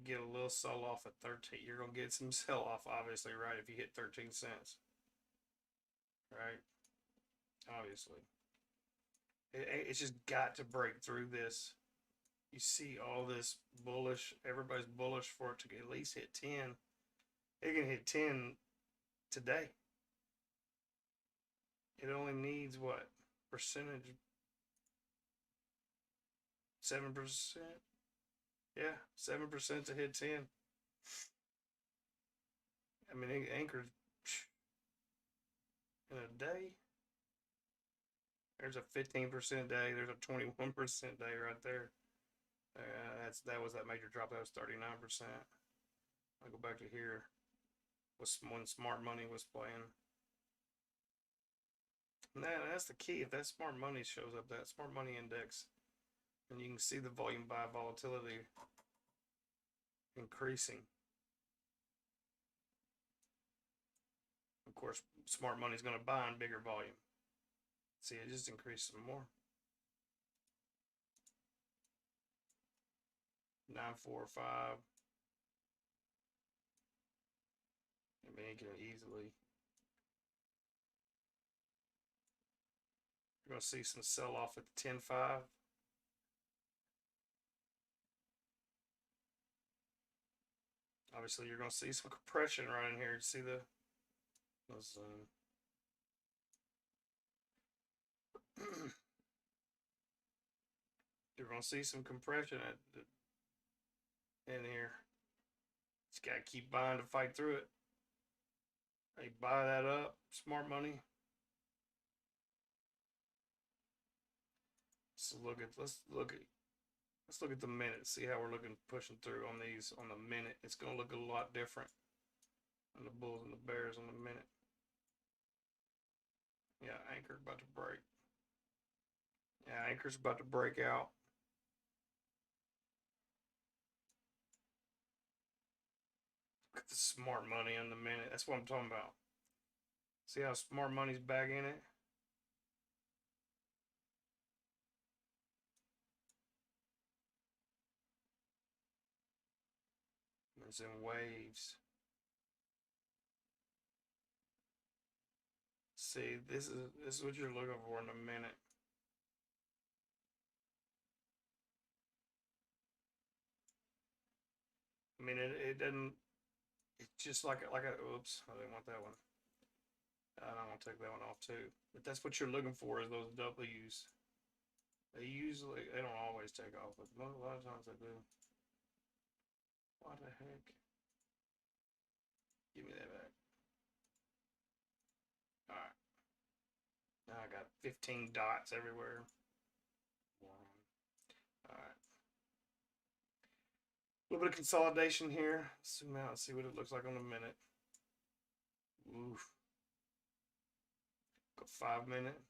Speaker 1: Get a little sell off at 13. You're gonna get some sell off, obviously, right? If you hit 13 cents, right? Obviously, it's just got to break through this. You see all this bullish. Everybody's bullish for it to at least hit 10. It can hit 10 today. It only needs what percentage? 7%. Yeah, 7% to hit 10. I mean, Anchor in a day. There's a 15% day. There's a 21% day right there. That was that major drop. That was 39%. I'll go back to here. Was when smart money was playing. And that's the key. If that smart money shows up, that smart money index, and you can see the volume by volatility increasing. Of course, smart money is going to buy in bigger volume. See, it just increased some more. 945. I mean, it can easily. You're going to see some sell off at the 10.5. Obviously, you're going to see some compression right in here. You see the those, you're going to see some compression in here. Just got to keep buying to fight through it. They buy that up, smart money. Let's look at the minute. See how we're looking, pushing through on these on the minute. It's going to look a lot different on the bulls and the bears on the minute. Yeah, Ankr about to break. Yeah, Ankr's about to break out. Look at the smart money on the minute. That's what I'm talking about. See how smart money's back in it? It's in waves. See, this is what you're looking for in a minute. I mean, it doesn't. It's just like a. Oops, I didn't want that one. I'm gonna take that one off too. But that's what you're looking for is those W's. They don't always take off, but a lot of times they do. What the heck? Give me that back. All right. Now I got 15 dots everywhere. All right. A little bit of consolidation here. Zoom out and see what it looks like on a minute. Oof. Go 5 minute.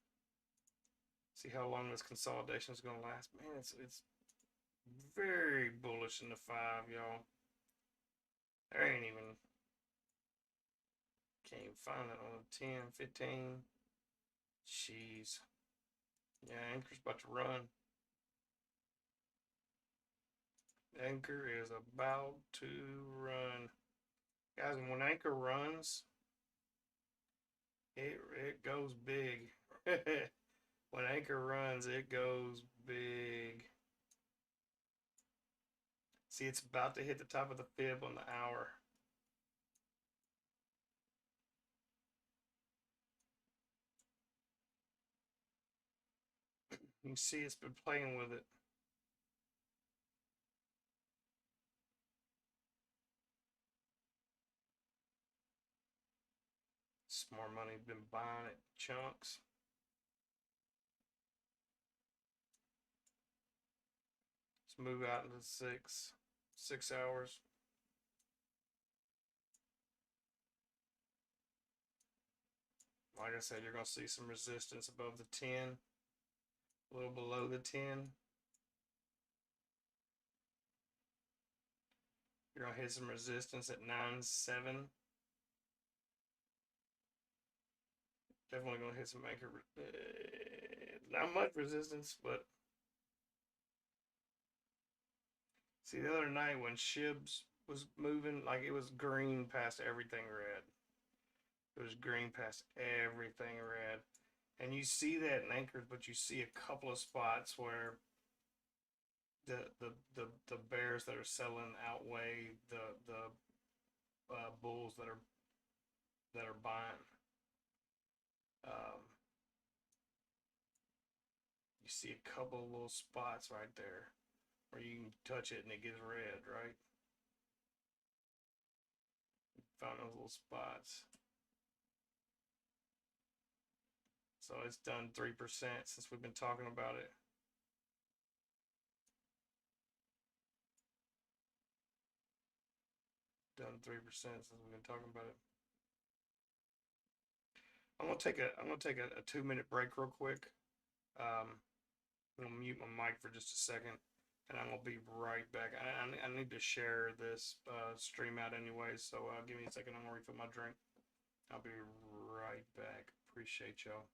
Speaker 1: See how long this consolidation is going to last. Man, it's very bullish in the 5, y'all. There ain't even. Can't even find it on the 10, 15. Jeez. Yeah, Ankr's about to run. Ankr is about to run. Guys, and when Ankr runs, it goes big. When Ankr runs, it goes big. See, it's about to hit the top of the fib on the hour. You can see it's been playing with it. Smart money been buying it chunks. Let's move out into 6 hours. Like I said, you're going to see some resistance above the 10, a little below the 10. You're going to hit some resistance at 9.7. Definitely going to hit some Ankr. Not much resistance, but see, the other night when Shib's was moving, like it was green past everything red. It was green past everything red. And you see that in Ankr, but you see a couple of spots where the bears that are selling outweigh the bulls that are buying. see a couple of little spots right there where you can touch it and it gets red, right? Found those little spots. So it's done 3% since we've been talking about it. Done 3% since we've been talking about it. I'm gonna take a 2-minute break real quick. I'm gonna mute my mic for just a second, and I'm gonna be right back. I need to share this stream out anyway, so give me a second. I'm gonna refill my drink. I'll be right back. Appreciate y'all.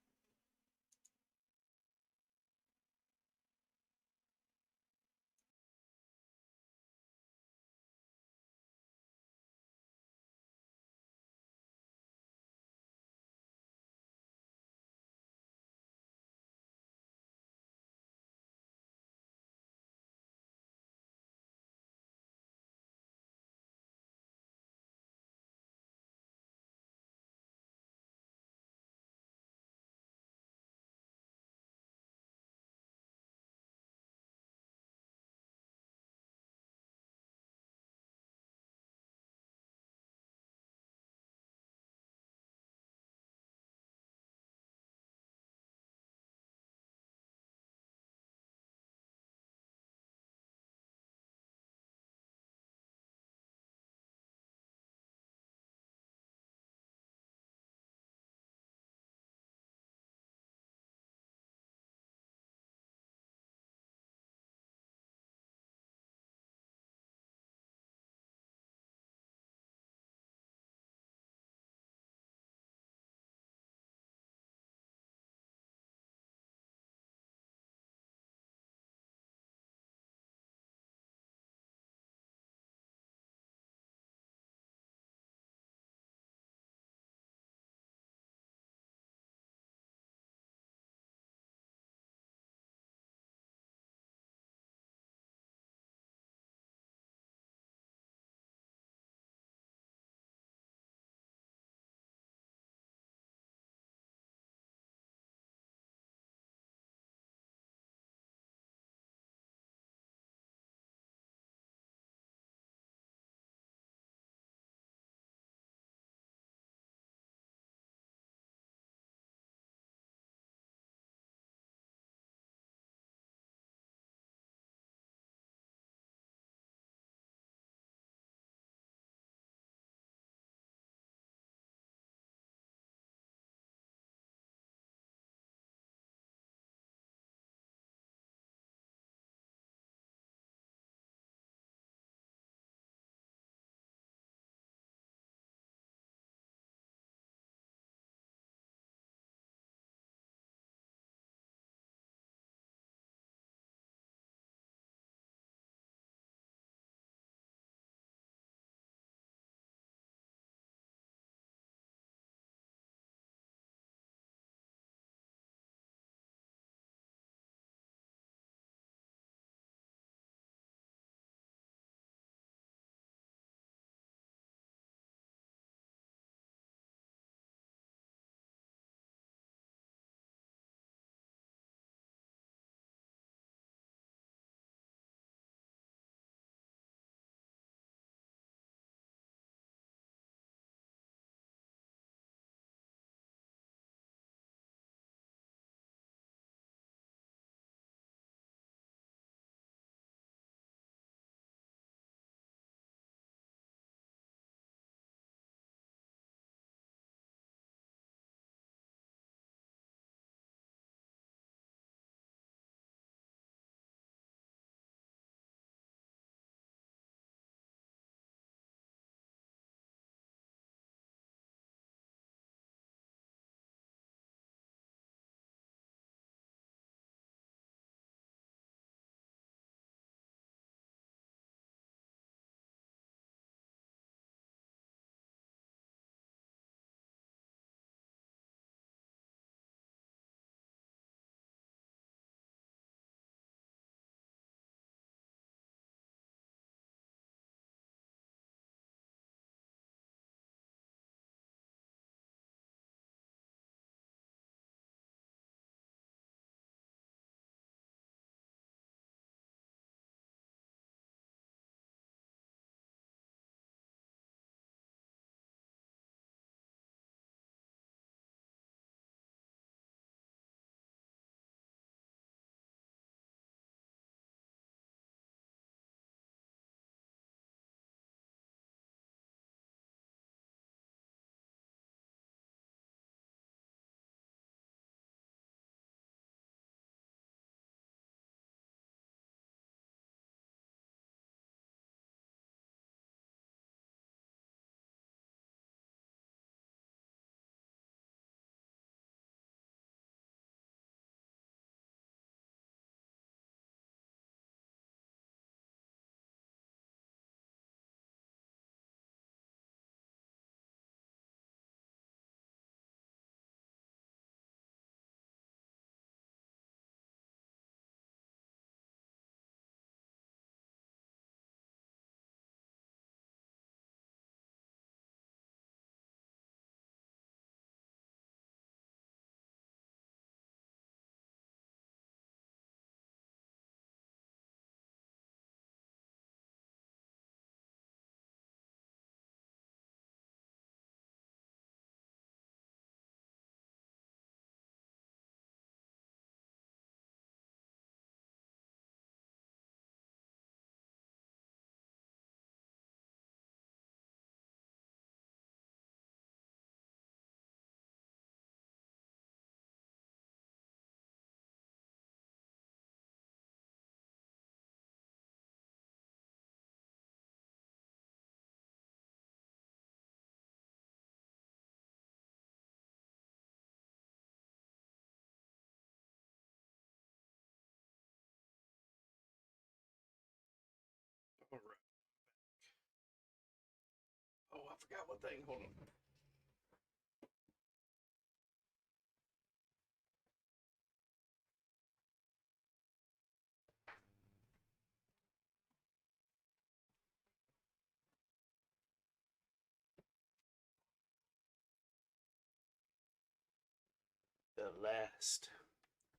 Speaker 1: forgot one thing. Hold on.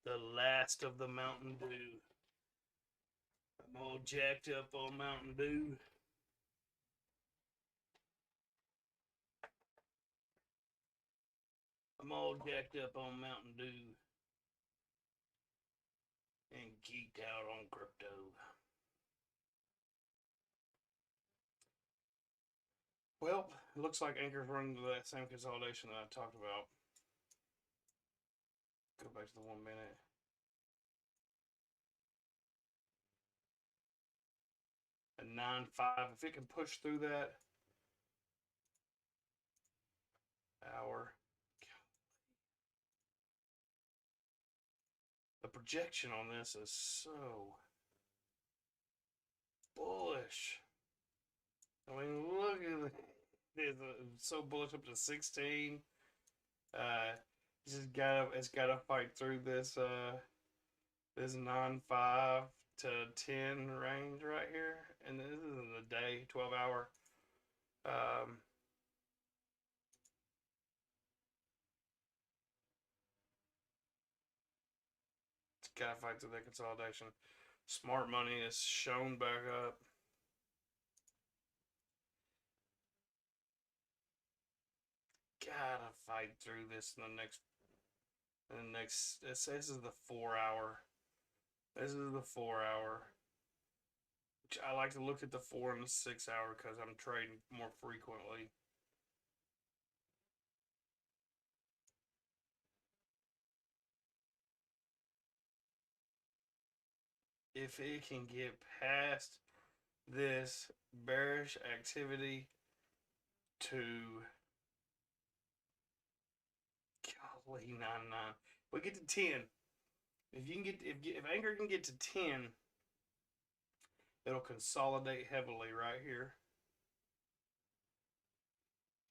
Speaker 1: The last of the Mountain Dew. I'm all jacked up on Mountain Dew. I'm all jacked up on Mountain Dew and geeked out on crypto. Well, it looks like Ankr's running to that same consolidation that I talked about. Go back to the 1 minute. A 9.5. If it can push through that hour. The projection on this is so bullish. I mean, look at it. It's so bullish up to 16. It's got to fight through this this 9.5 to 10 range right here, and this is in the day 12-hour. It's got to fight through that consolidation. Smart money is shown back up. Gotta fight through this in the next. This is the 4-hour. This is the 4-hour. I like to look at the 4 and the 6-hour because I'm trading more frequently. If it can get past this bearish activity to golly 99, we get to 10. If Ankr can get to 10, it'll consolidate heavily right here,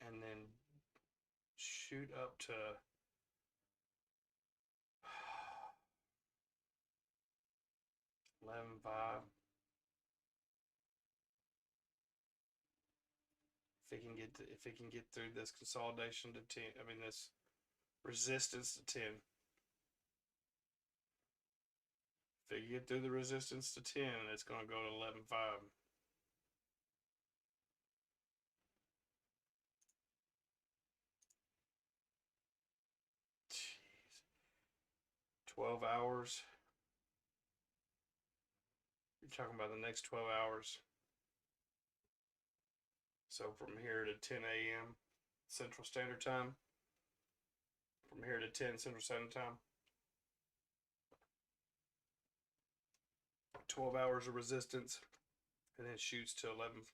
Speaker 1: and then shoot up to 11.5. If it can get through this consolidation to 10, I mean this resistance to 10. If it can get through the resistance to 10, it's going to go to 11.5. Jeez. 12 hours. You're talking about the next 12 hours. So from here to 10 a.m. Central Standard Time. From here to 10 Central Standard Time. 12 hours of resistance, and then shoots to 11.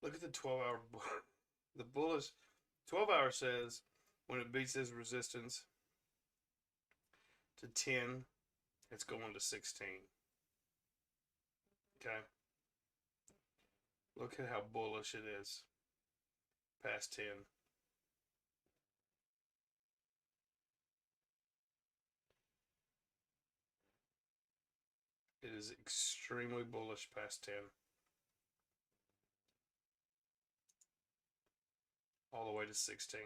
Speaker 1: Look at the 12-hour. The bullish 12-hour says when it beats this resistance to 10, it's going to 16. Okay. Look at how bullish it is past 10. It is extremely bullish past 10. All the way to 16.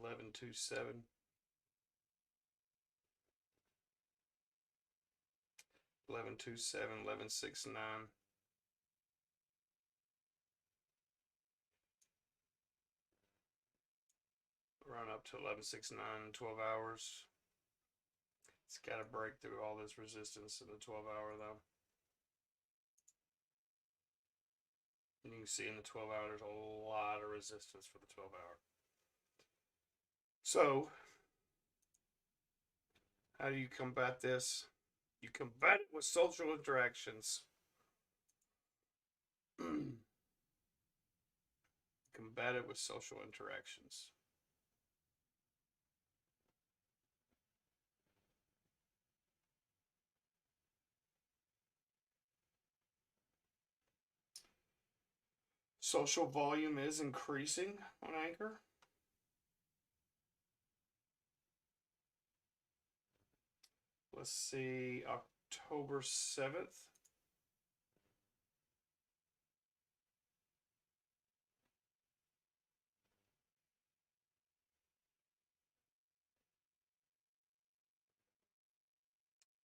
Speaker 1: $11.27. 11.27, 11.69. Run up to 11.69 in 12 hours. It's got to break through all this resistance in the 12-hour though. And you can see in the 12 hour, there's a lot of resistance for the 12 hour. So, how do you combat this? You combat it with social interactions. Combat it with social interactions. Social volume is increasing on Ankr. Let's see, October 7th.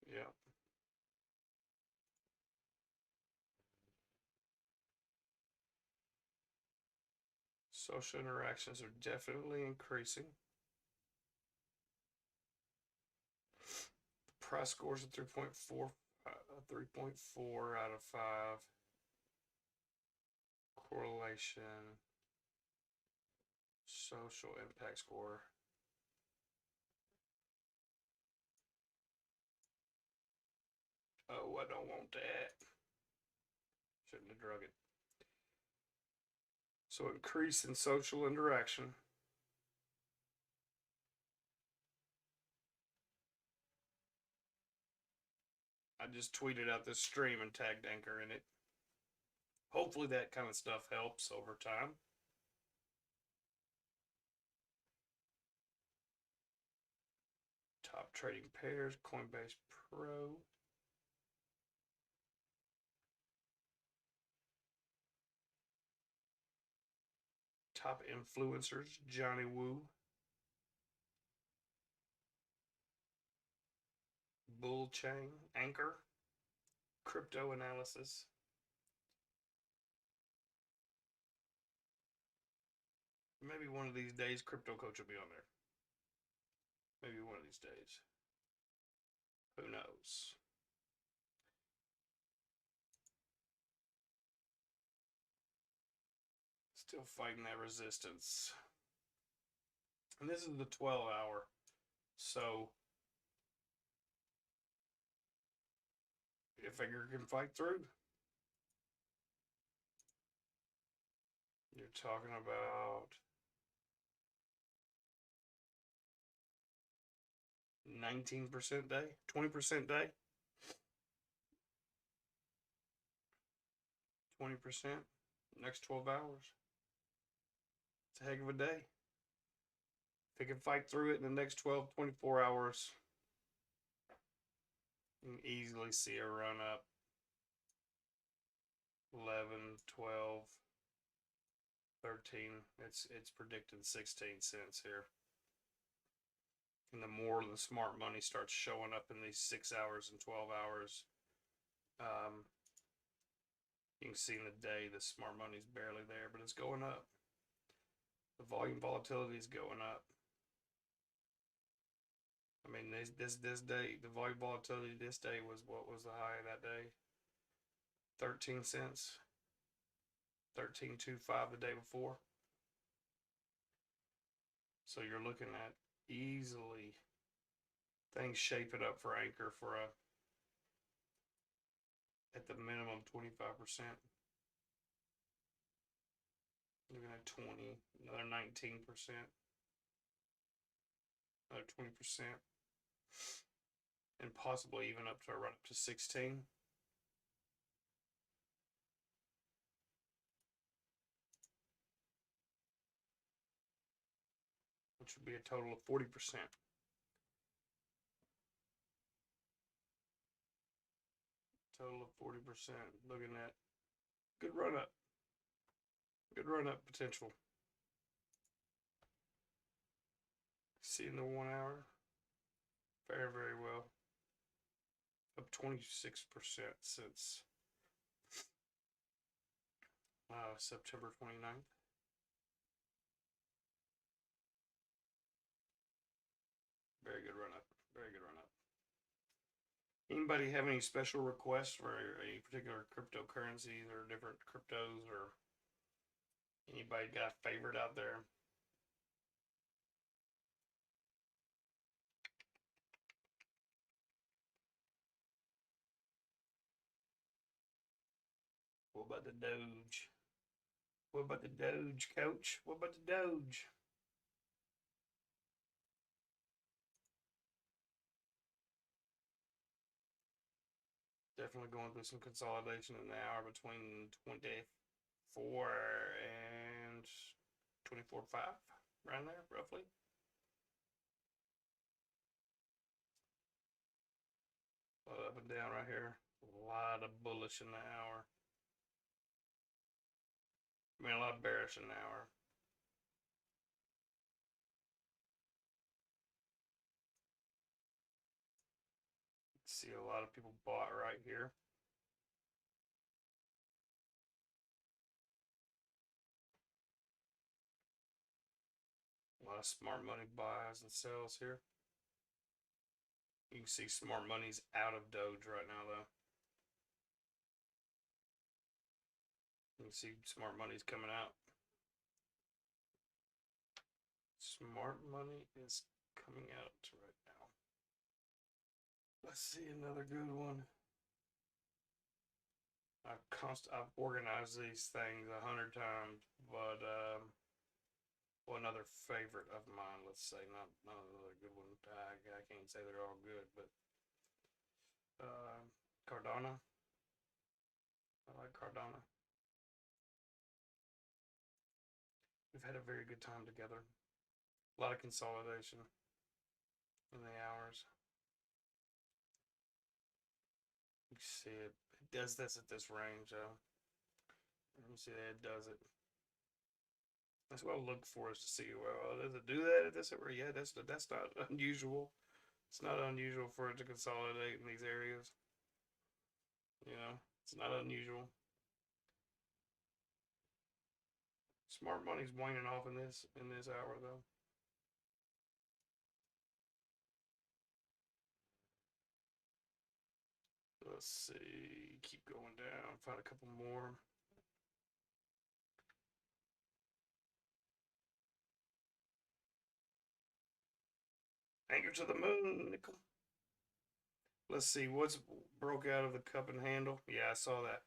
Speaker 1: Yeah. Social interactions are definitely increasing. The price scores at 3.4, 3.4 out of 5. Correlation. Social impact score. Oh, I don't want that. Shouldn't have drug it. So increase in social interaction. I just tweeted out this stream and tagged Ankr in it. Hopefully that kind of stuff helps over time. Top trading pairs, Coinbase Pro. Top influencers, Johnny Woo. Bull Chain, Ankr. Crypto analysis. Maybe one of these days, Crypto Coach will be on there. Maybe one of these days. Who knows? Still fighting that resistance. And this is the 12 hour. So if Ankr can fight through, you're talking about 19% day, 20% day, 20% next 12 hours. It's a heck of a day. If it can fight through it in the next 12, 24 hours, you can easily see a run up 11, 12, 13. It's predicted 16 cents here. And the more the smart money starts showing up in these 6 hours and 12 hours, you can see in the day the smart money's barely there, but it's going up. The volume volatility is going up. I mean, this day, the volume volatility this day was, what was the high of that day? 13 cents. 13.25 the day before. So you're looking at easily things shaping up for Ankr for a, at the minimum, 25%. Looking at 20, another 19%, another 20%, and possibly even up to a run up to 16. Which would be a total of 40%. Total of 40%. Looking at good run up. Good run up potential. Seeing the 1 hour. Very, very well. Up 26% since September 29th. Very good run up. Very good run up. Anybody have any special requests for any particular cryptocurrencies or different cryptos or Anybody got a favorite out there? What about the Doge? What about the Doge, coach? What about the Doge? Definitely going through some consolidation in the hour between 24 and 24.5, around there, roughly. Up and down right here. A lot of bullish in the hour. I mean, a lot of bearish in the hour. See a lot of people bought right here. A lot of smart money buys and sells here. You can see smart money's out of Doge right now, though. You can see smart money's coming out. Smart money is coming out right now. Let's see another good one. I've organized these things 100 times, but well, another favorite of mine. Let's say not another good one. I can't say they're all good, but Cardano. I like Cardano. We've had a very good time together. A lot of consolidation in the hours. You see it. It does this at this range, though. You see that it does it. That's what I look for, is to see, well, does it do that at this? Yeah, that's not unusual. It's not unusual for it to consolidate in these areas. You know, it's not unusual. Smart money's waning off in this hour, though. Let's see. Keep going down. Find a couple more. Ankr to the moon, nickel. Let's see what's broke out of the cup and handle. Yeah, I saw that.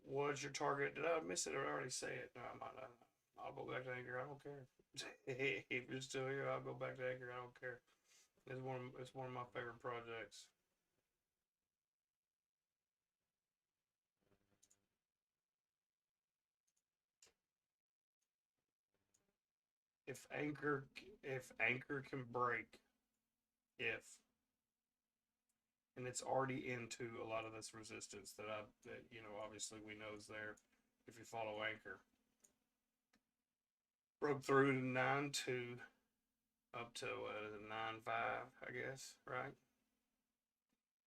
Speaker 1: What's your target? Did I miss it or already say it? No, I might not. I'll go back to Ankr. I don't care. If you're still here, I'll go back to Ankr. I don't care. It's one of my favorite projects. If Ankr can break, if and it's already into a lot of this resistance that obviously we know is there if you follow Ankr. Broke through to 9.2 up to 9.5, I guess, right?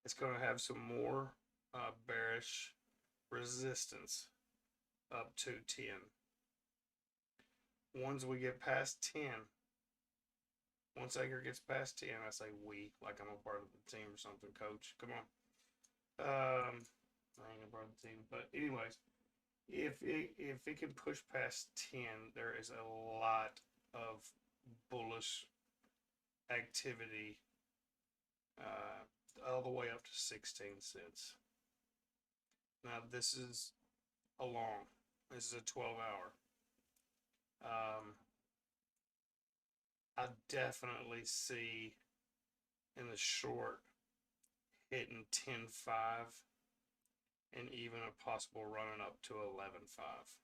Speaker 1: It's going to have some more bearish resistance up to 10. Once we get past 10, once Ankr gets past 10, I say we, like I'm a part of the team or something, coach. Come on. I ain't a part of the team. But anyways, if it can push past 10, there is a lot of bullish activity all the way up to 16 cents. Now this is a long. This is a 12-hour. I definitely see in the short hitting 10.5 and even a possible running up to 11.5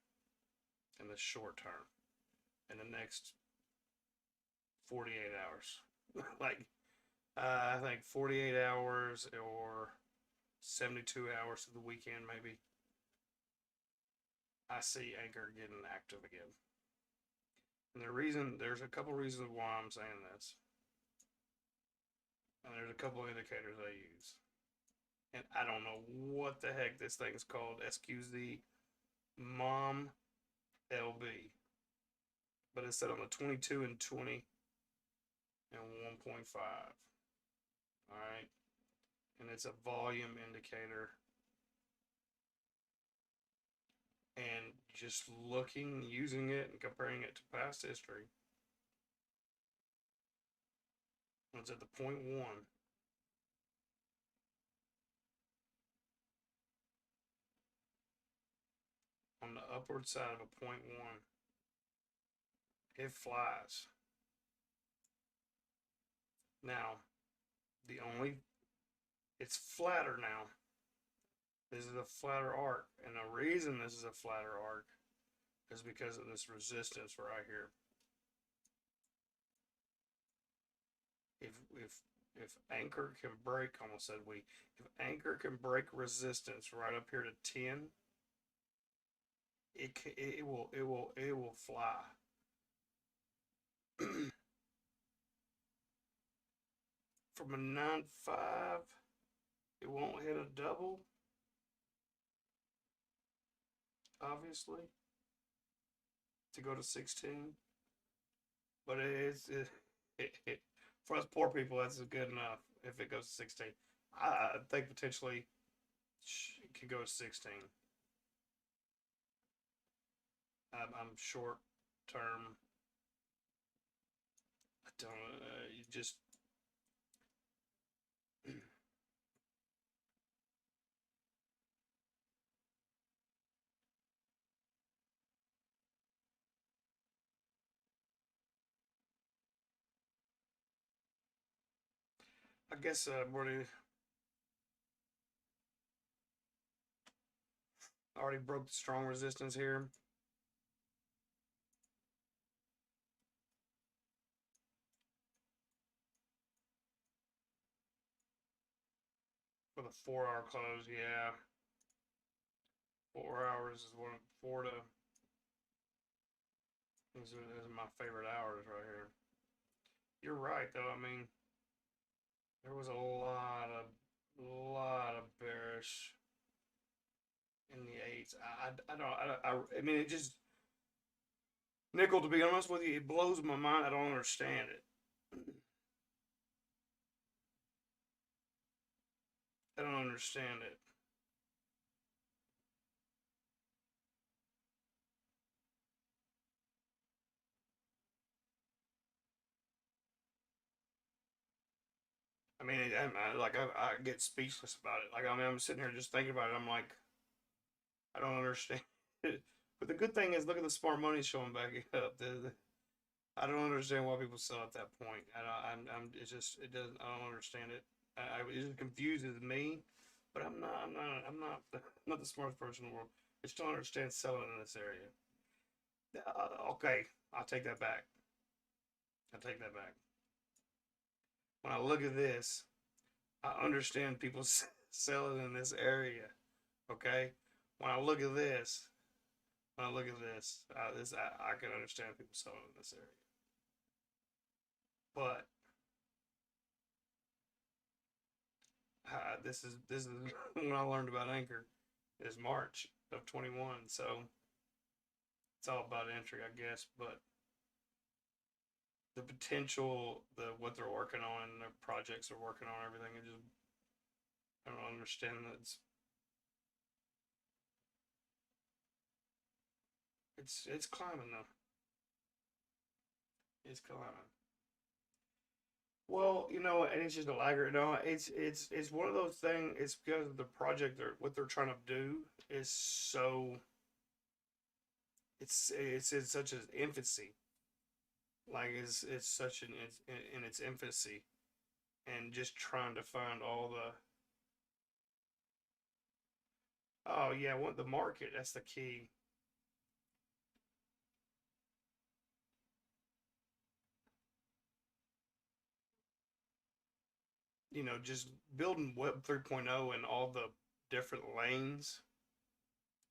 Speaker 1: in the short term in the next 48 hours. Like, I think 48 hours or 72 hours to the weekend, maybe. I see Ankr getting active again. And there's a couple reasons why I'm saying this. And there's a couple indicators I use. And I don't know what the heck this thing's called. SQZ Mom LB. But it's set on the 22 and 20 and 1.5. Alright. And it's a volume indicator. And you just looking, using it, and comparing it to past history. It's at the 0.1. On the upward side of a 0.1. It flies. Now, it's flatter now. This is a flatter arc. And the reason this is a flatter arc is because of this resistance right here. If Ankr can break, almost said we, if Ankr can break resistance right up here to 10, it will fly. From a 9.5, it won't hit a double, obviously, to go to 16. But for us poor people, that's good enough if it goes to 16. I think potentially it could go to 16. I'm short term. I don't. You just. I guess already broke the strong resistance here. For the 4-hour close, yeah. 4 hours is 4 to. These are my favorite hours right here. You're right, though. I mean, there was a lot of bearish in the 8s. I mean, it just nickel. To be honest with you, it blows my mind. I don't understand it. I don't understand it. I mean, I get speechless about it. Like, I mean, I'm sitting here just thinking about it. I'm like, I don't understand it. But the good thing is, look at the smart money showing back up. I don't understand why people sell at that point. It's just, it doesn't. I don't understand it. It just confuses me. But I'm not the smartest person in the world. I just don't understand selling in this area. Okay, I'll take that back. I'll take that back. When I look at this, I understand people selling in this area. Okay, when I look at this, I can understand people selling in this area. But this is when I learned about Ankr. Is March of 21, so it's all about entry, I guess. But the potential, what they're working on, and their projects they're working on, everything, I don't understand that. It's climbing though. It's climbing. Well, and it's just a laggard. No, it's one of those things. It's because the project, what they're trying to do is so. It's in such an infancy. Like it's such it's in its infancy, and just trying to find all the. Oh yeah, what the market? That's the key. Just building Web 3.0 and all the different lanes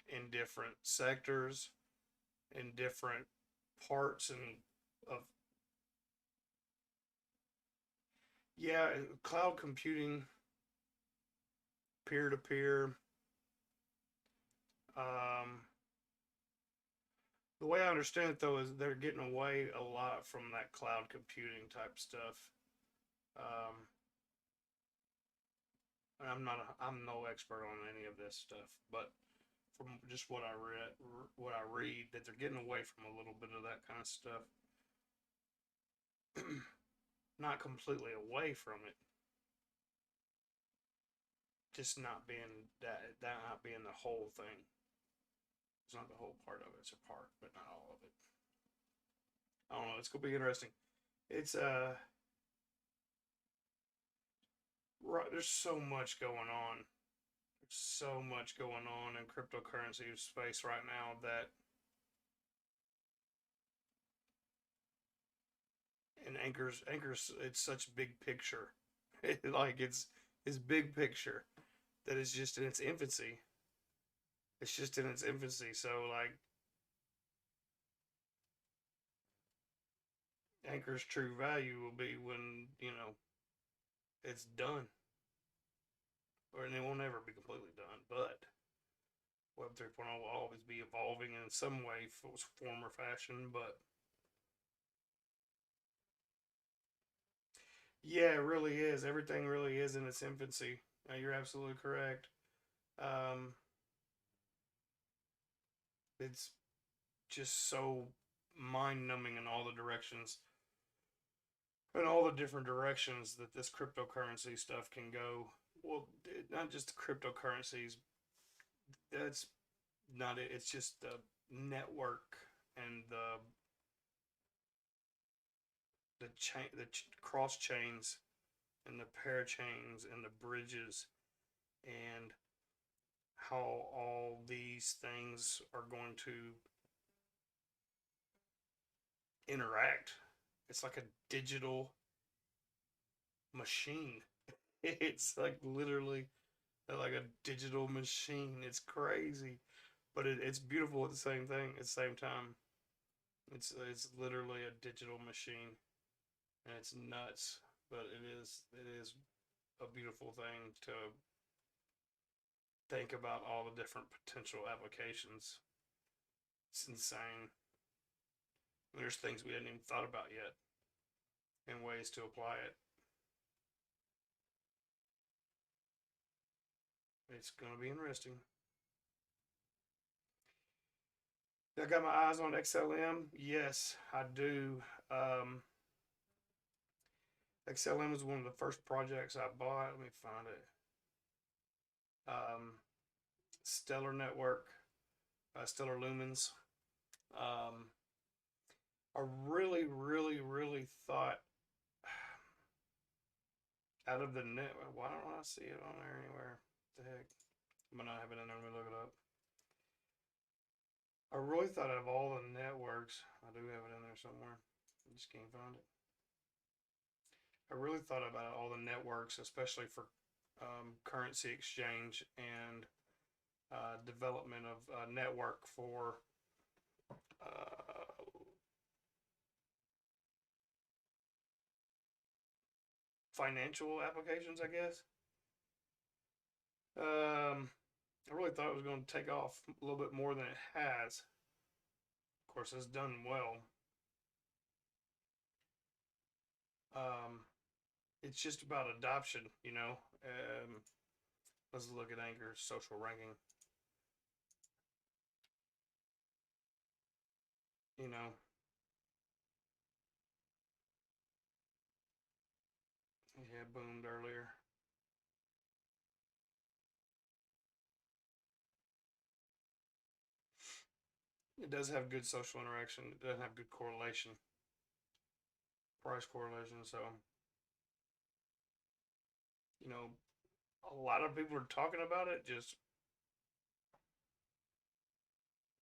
Speaker 1: in different sectors in different parts and of yeah, cloud computing, peer to peer. The way I understand it though is they're getting away a lot from that cloud computing type stuff. Um, and I'm no expert on any of this stuff, but from just what I read, that they're getting away from a little bit of that kind of stuff. Not completely away from it, just not being that not being the whole thing. It's not the whole part of it. It's a part, but not all of it. I don't know. It's gonna be interesting. It's right. There's so much going on. There's so much going on in cryptocurrency space right now that, and Ankr's it's such big picture. Like it's big picture that is just in its infancy. It's just in its infancy. So like Ankr's true value will be when, it's done. Or and it won't ever be completely done, but Web 3.0 will always be evolving in some way, form, or fashion. But yeah, it really is. Everything really is in its infancy. You're absolutely correct. Um, it's just so mind numbing in all the directions and all the different directions that this cryptocurrency stuff can go. Well, not just the cryptocurrencies. That's not it. It's just the network and the cross chains and the parachains and the bridges and how all these things are going to interact. It's like a digital machine. It's like literally like a digital machine. It's crazy, but it's beautiful at the same time. It's literally a digital machine, and it's nuts. But it is a beautiful thing to think about all the different potential applications. It's insane. There's things we hadn't even thought about yet and ways to apply it. It's going to be interesting. I got my eyes on XLM. Yes, I do. Um, XLM was one of the first projects I bought. Let me find it. Um, Stellar Network, Stellar Lumens. Um, I really, really, really thought out of the net. Why don't I see it on there anywhere? What the heck? I might not have it in there. Let me look it up. I really thought out of all the networks, I do have it in there somewhere. I just can't find it. I really thought about all the networks, especially for currency exchange and development of a network for uh, financial applications, I guess. I really thought it was going to take off a little bit more than it has. Of course, it's done well. Um, it's just about adoption. Let's look at Ankr's social ranking. You know, yeah, boomed earlier. It does have good social interaction. It doesn't have good correlation, price correlation. So, you know, a lot of people are talking about it. Just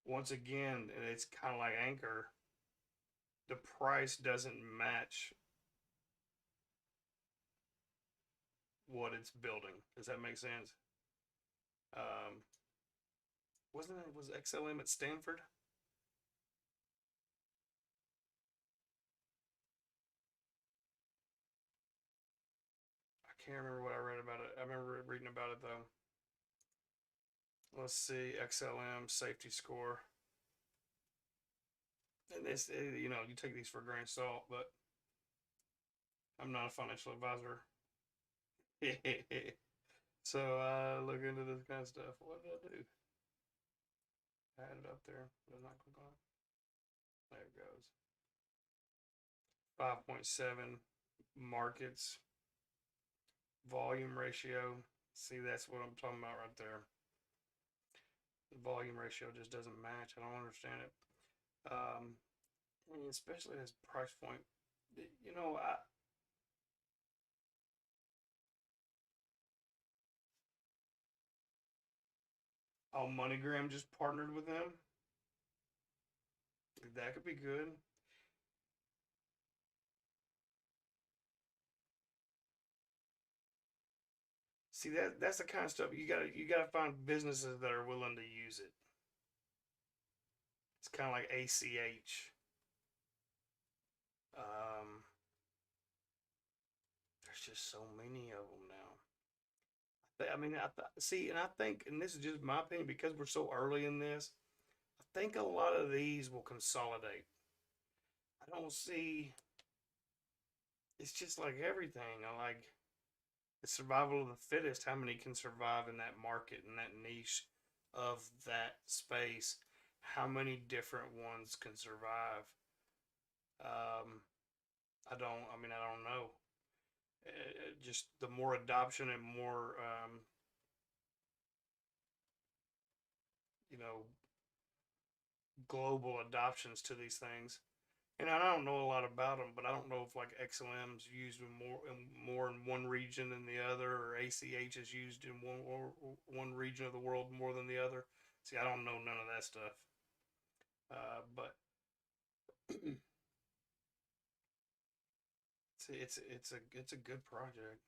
Speaker 1: once again, and it's kind of like Ankr. The price doesn't match what it's building. Does that make sense? Um, wasn't it was XLM at Stanford? I can't remember what I read about it. I remember reading about it though. Let's see, XLM safety score. And you take these for a grain of salt, but I'm not a financial advisor. So I look into this kind of stuff. What did I do? I had it up there. Does not click on it. There it goes. 5.7 markets volume ratio. See, that's what I'm talking about right there. The volume ratio just doesn't match. I don't understand it. Especially this price point. You know, MoneyGram just partnered with them. That could be good. See, that's the kind of stuff you gotta find businesses that are willing to use it. It's kind of like ACH. Um, there's just so many of them now. I mean, see, and I think, and this is just my opinion, because we're so early in this, I think a lot of these will consolidate. I don't see. It's just like everything. I like the survival of the fittest. How many can survive in that market, in that niche of that space? How many different ones can survive? Um, I don't know. Just the more adoption and more, you know, global adoptions to these things. And I don't know a lot about them, but I don't know if like XLM's used more in one region than the other, or ACH is used in one region of the world more than the other. See, I don't know none of that stuff. But see, it's a good project.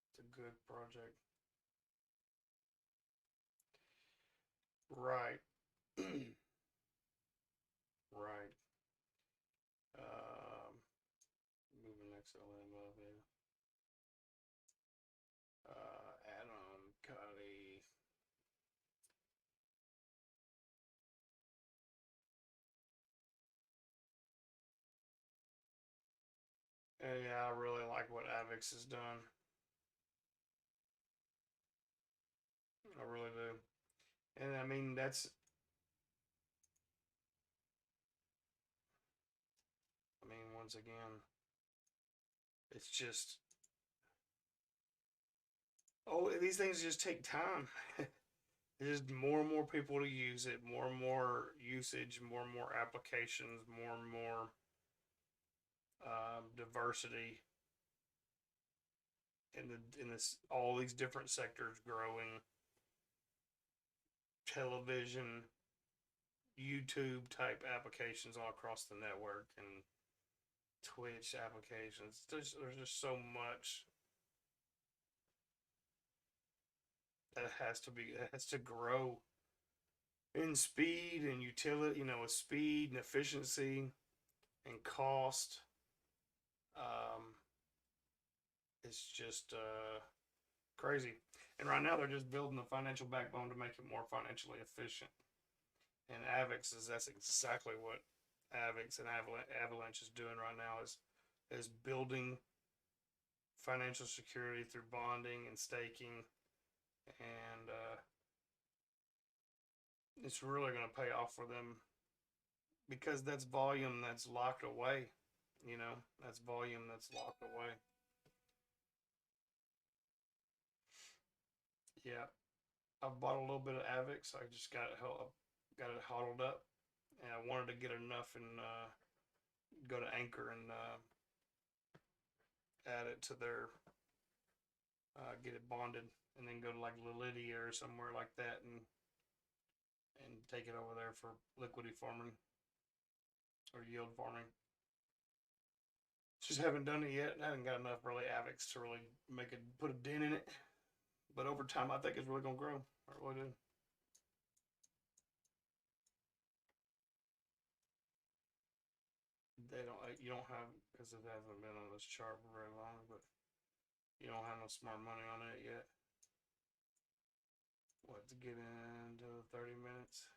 Speaker 1: It's a good project. Right. Right. Um, moving XLM up here. Adam Cuddy. And yeah, I really like what Avix has done. I really do. And I mean, once again, it's just, these things just take time. There's just more and more people to use it, more and more usage, more and more applications, more and more diversity in this all these different sectors growing. Television, YouTube type applications all across the network, and Twitch applications. There's just so much that has to grow in speed and utility, with speed and efficiency and cost. Um, it's just crazy. And right now they're just building the financial backbone to make it more financially efficient. And that's exactly what Avix and Avalanche is doing right now, is building financial security through bonding and staking, and it's really going to pay off for them, because that's volume that's locked away. That's volume that's locked away. Yeah, I bought a little bit of Avix. I just got it hodled up, and I wanted to get enough and go to Ankr and add it to their get it bonded, and then go to like Lydia or somewhere like that, and take it over there for liquidity farming or yield farming. Just haven't done it yet. I haven't got enough really Avix to really put a dent in it. But over time, I think it's really gonna grow. I really do. You don't have, because it hasn't been on this chart for very long, but you don't have no smart money on it yet. What, to get into 30 minutes?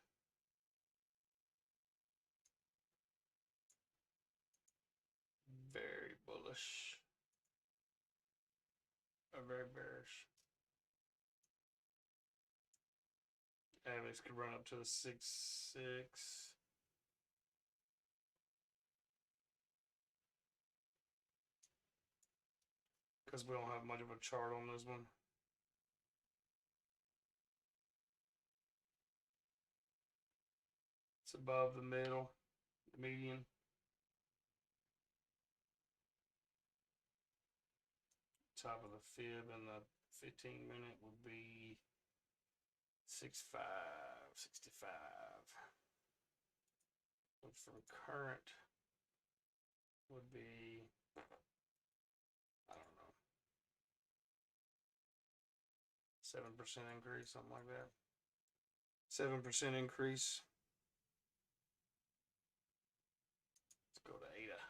Speaker 1: Very bullish. Very bearish. Amex could run up to the 6.6. Because we don't have much of a chart on this one. It's above the middle, the median. Top of the fib and the 15-minute would be 6.5, 65. Which from current would be, I don't know, 7% increase, something like that. 7% increase. Let's go to ADA.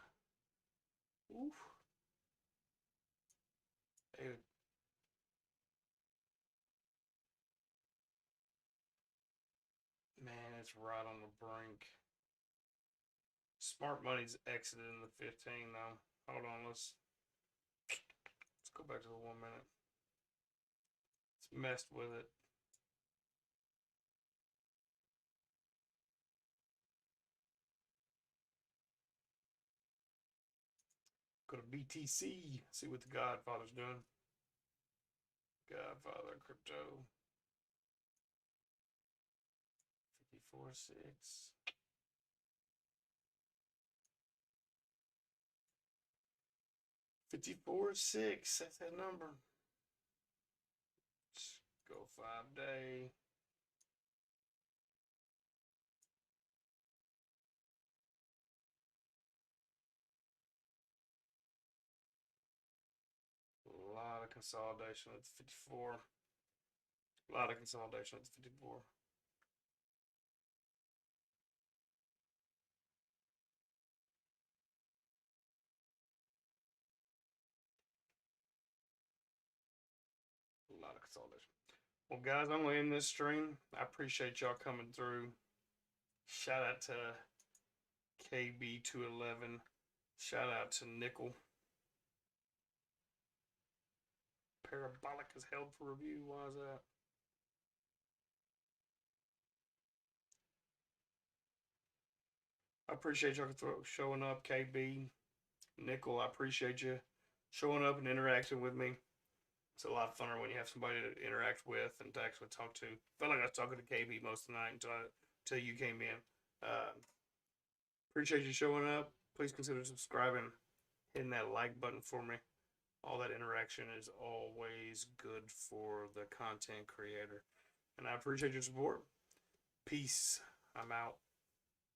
Speaker 1: Oof. ADA. Man, it's right on the brink. Smart money's exited in the 15 though. Hold on, let's go back to the 1 minute. It's messed with it. Go to BTC. See what the Godfather's doing. Godfather crypto. 54.6. 54.6. That's that number. Let's go 5-day. A lot of consolidation at the 54. A lot of consolidation at the 54. A lot of consolidation. Well, guys, I'm going to end this stream. I appreciate y'all coming through. Shout out to KB211. Shout out to Nickel. Parabolic is held for review. Why is that? I appreciate y'all showing up. KB, Nickel, I appreciate you showing up and interacting with me. It's a lot funner when you have somebody to interact with and to actually talk to. I felt like I was talking to KB most of the night until you came in. Appreciate you showing up. Please consider subscribing, hitting that like button for me. All that interaction is always good for the content creator. And I appreciate your support. Peace. I'm out.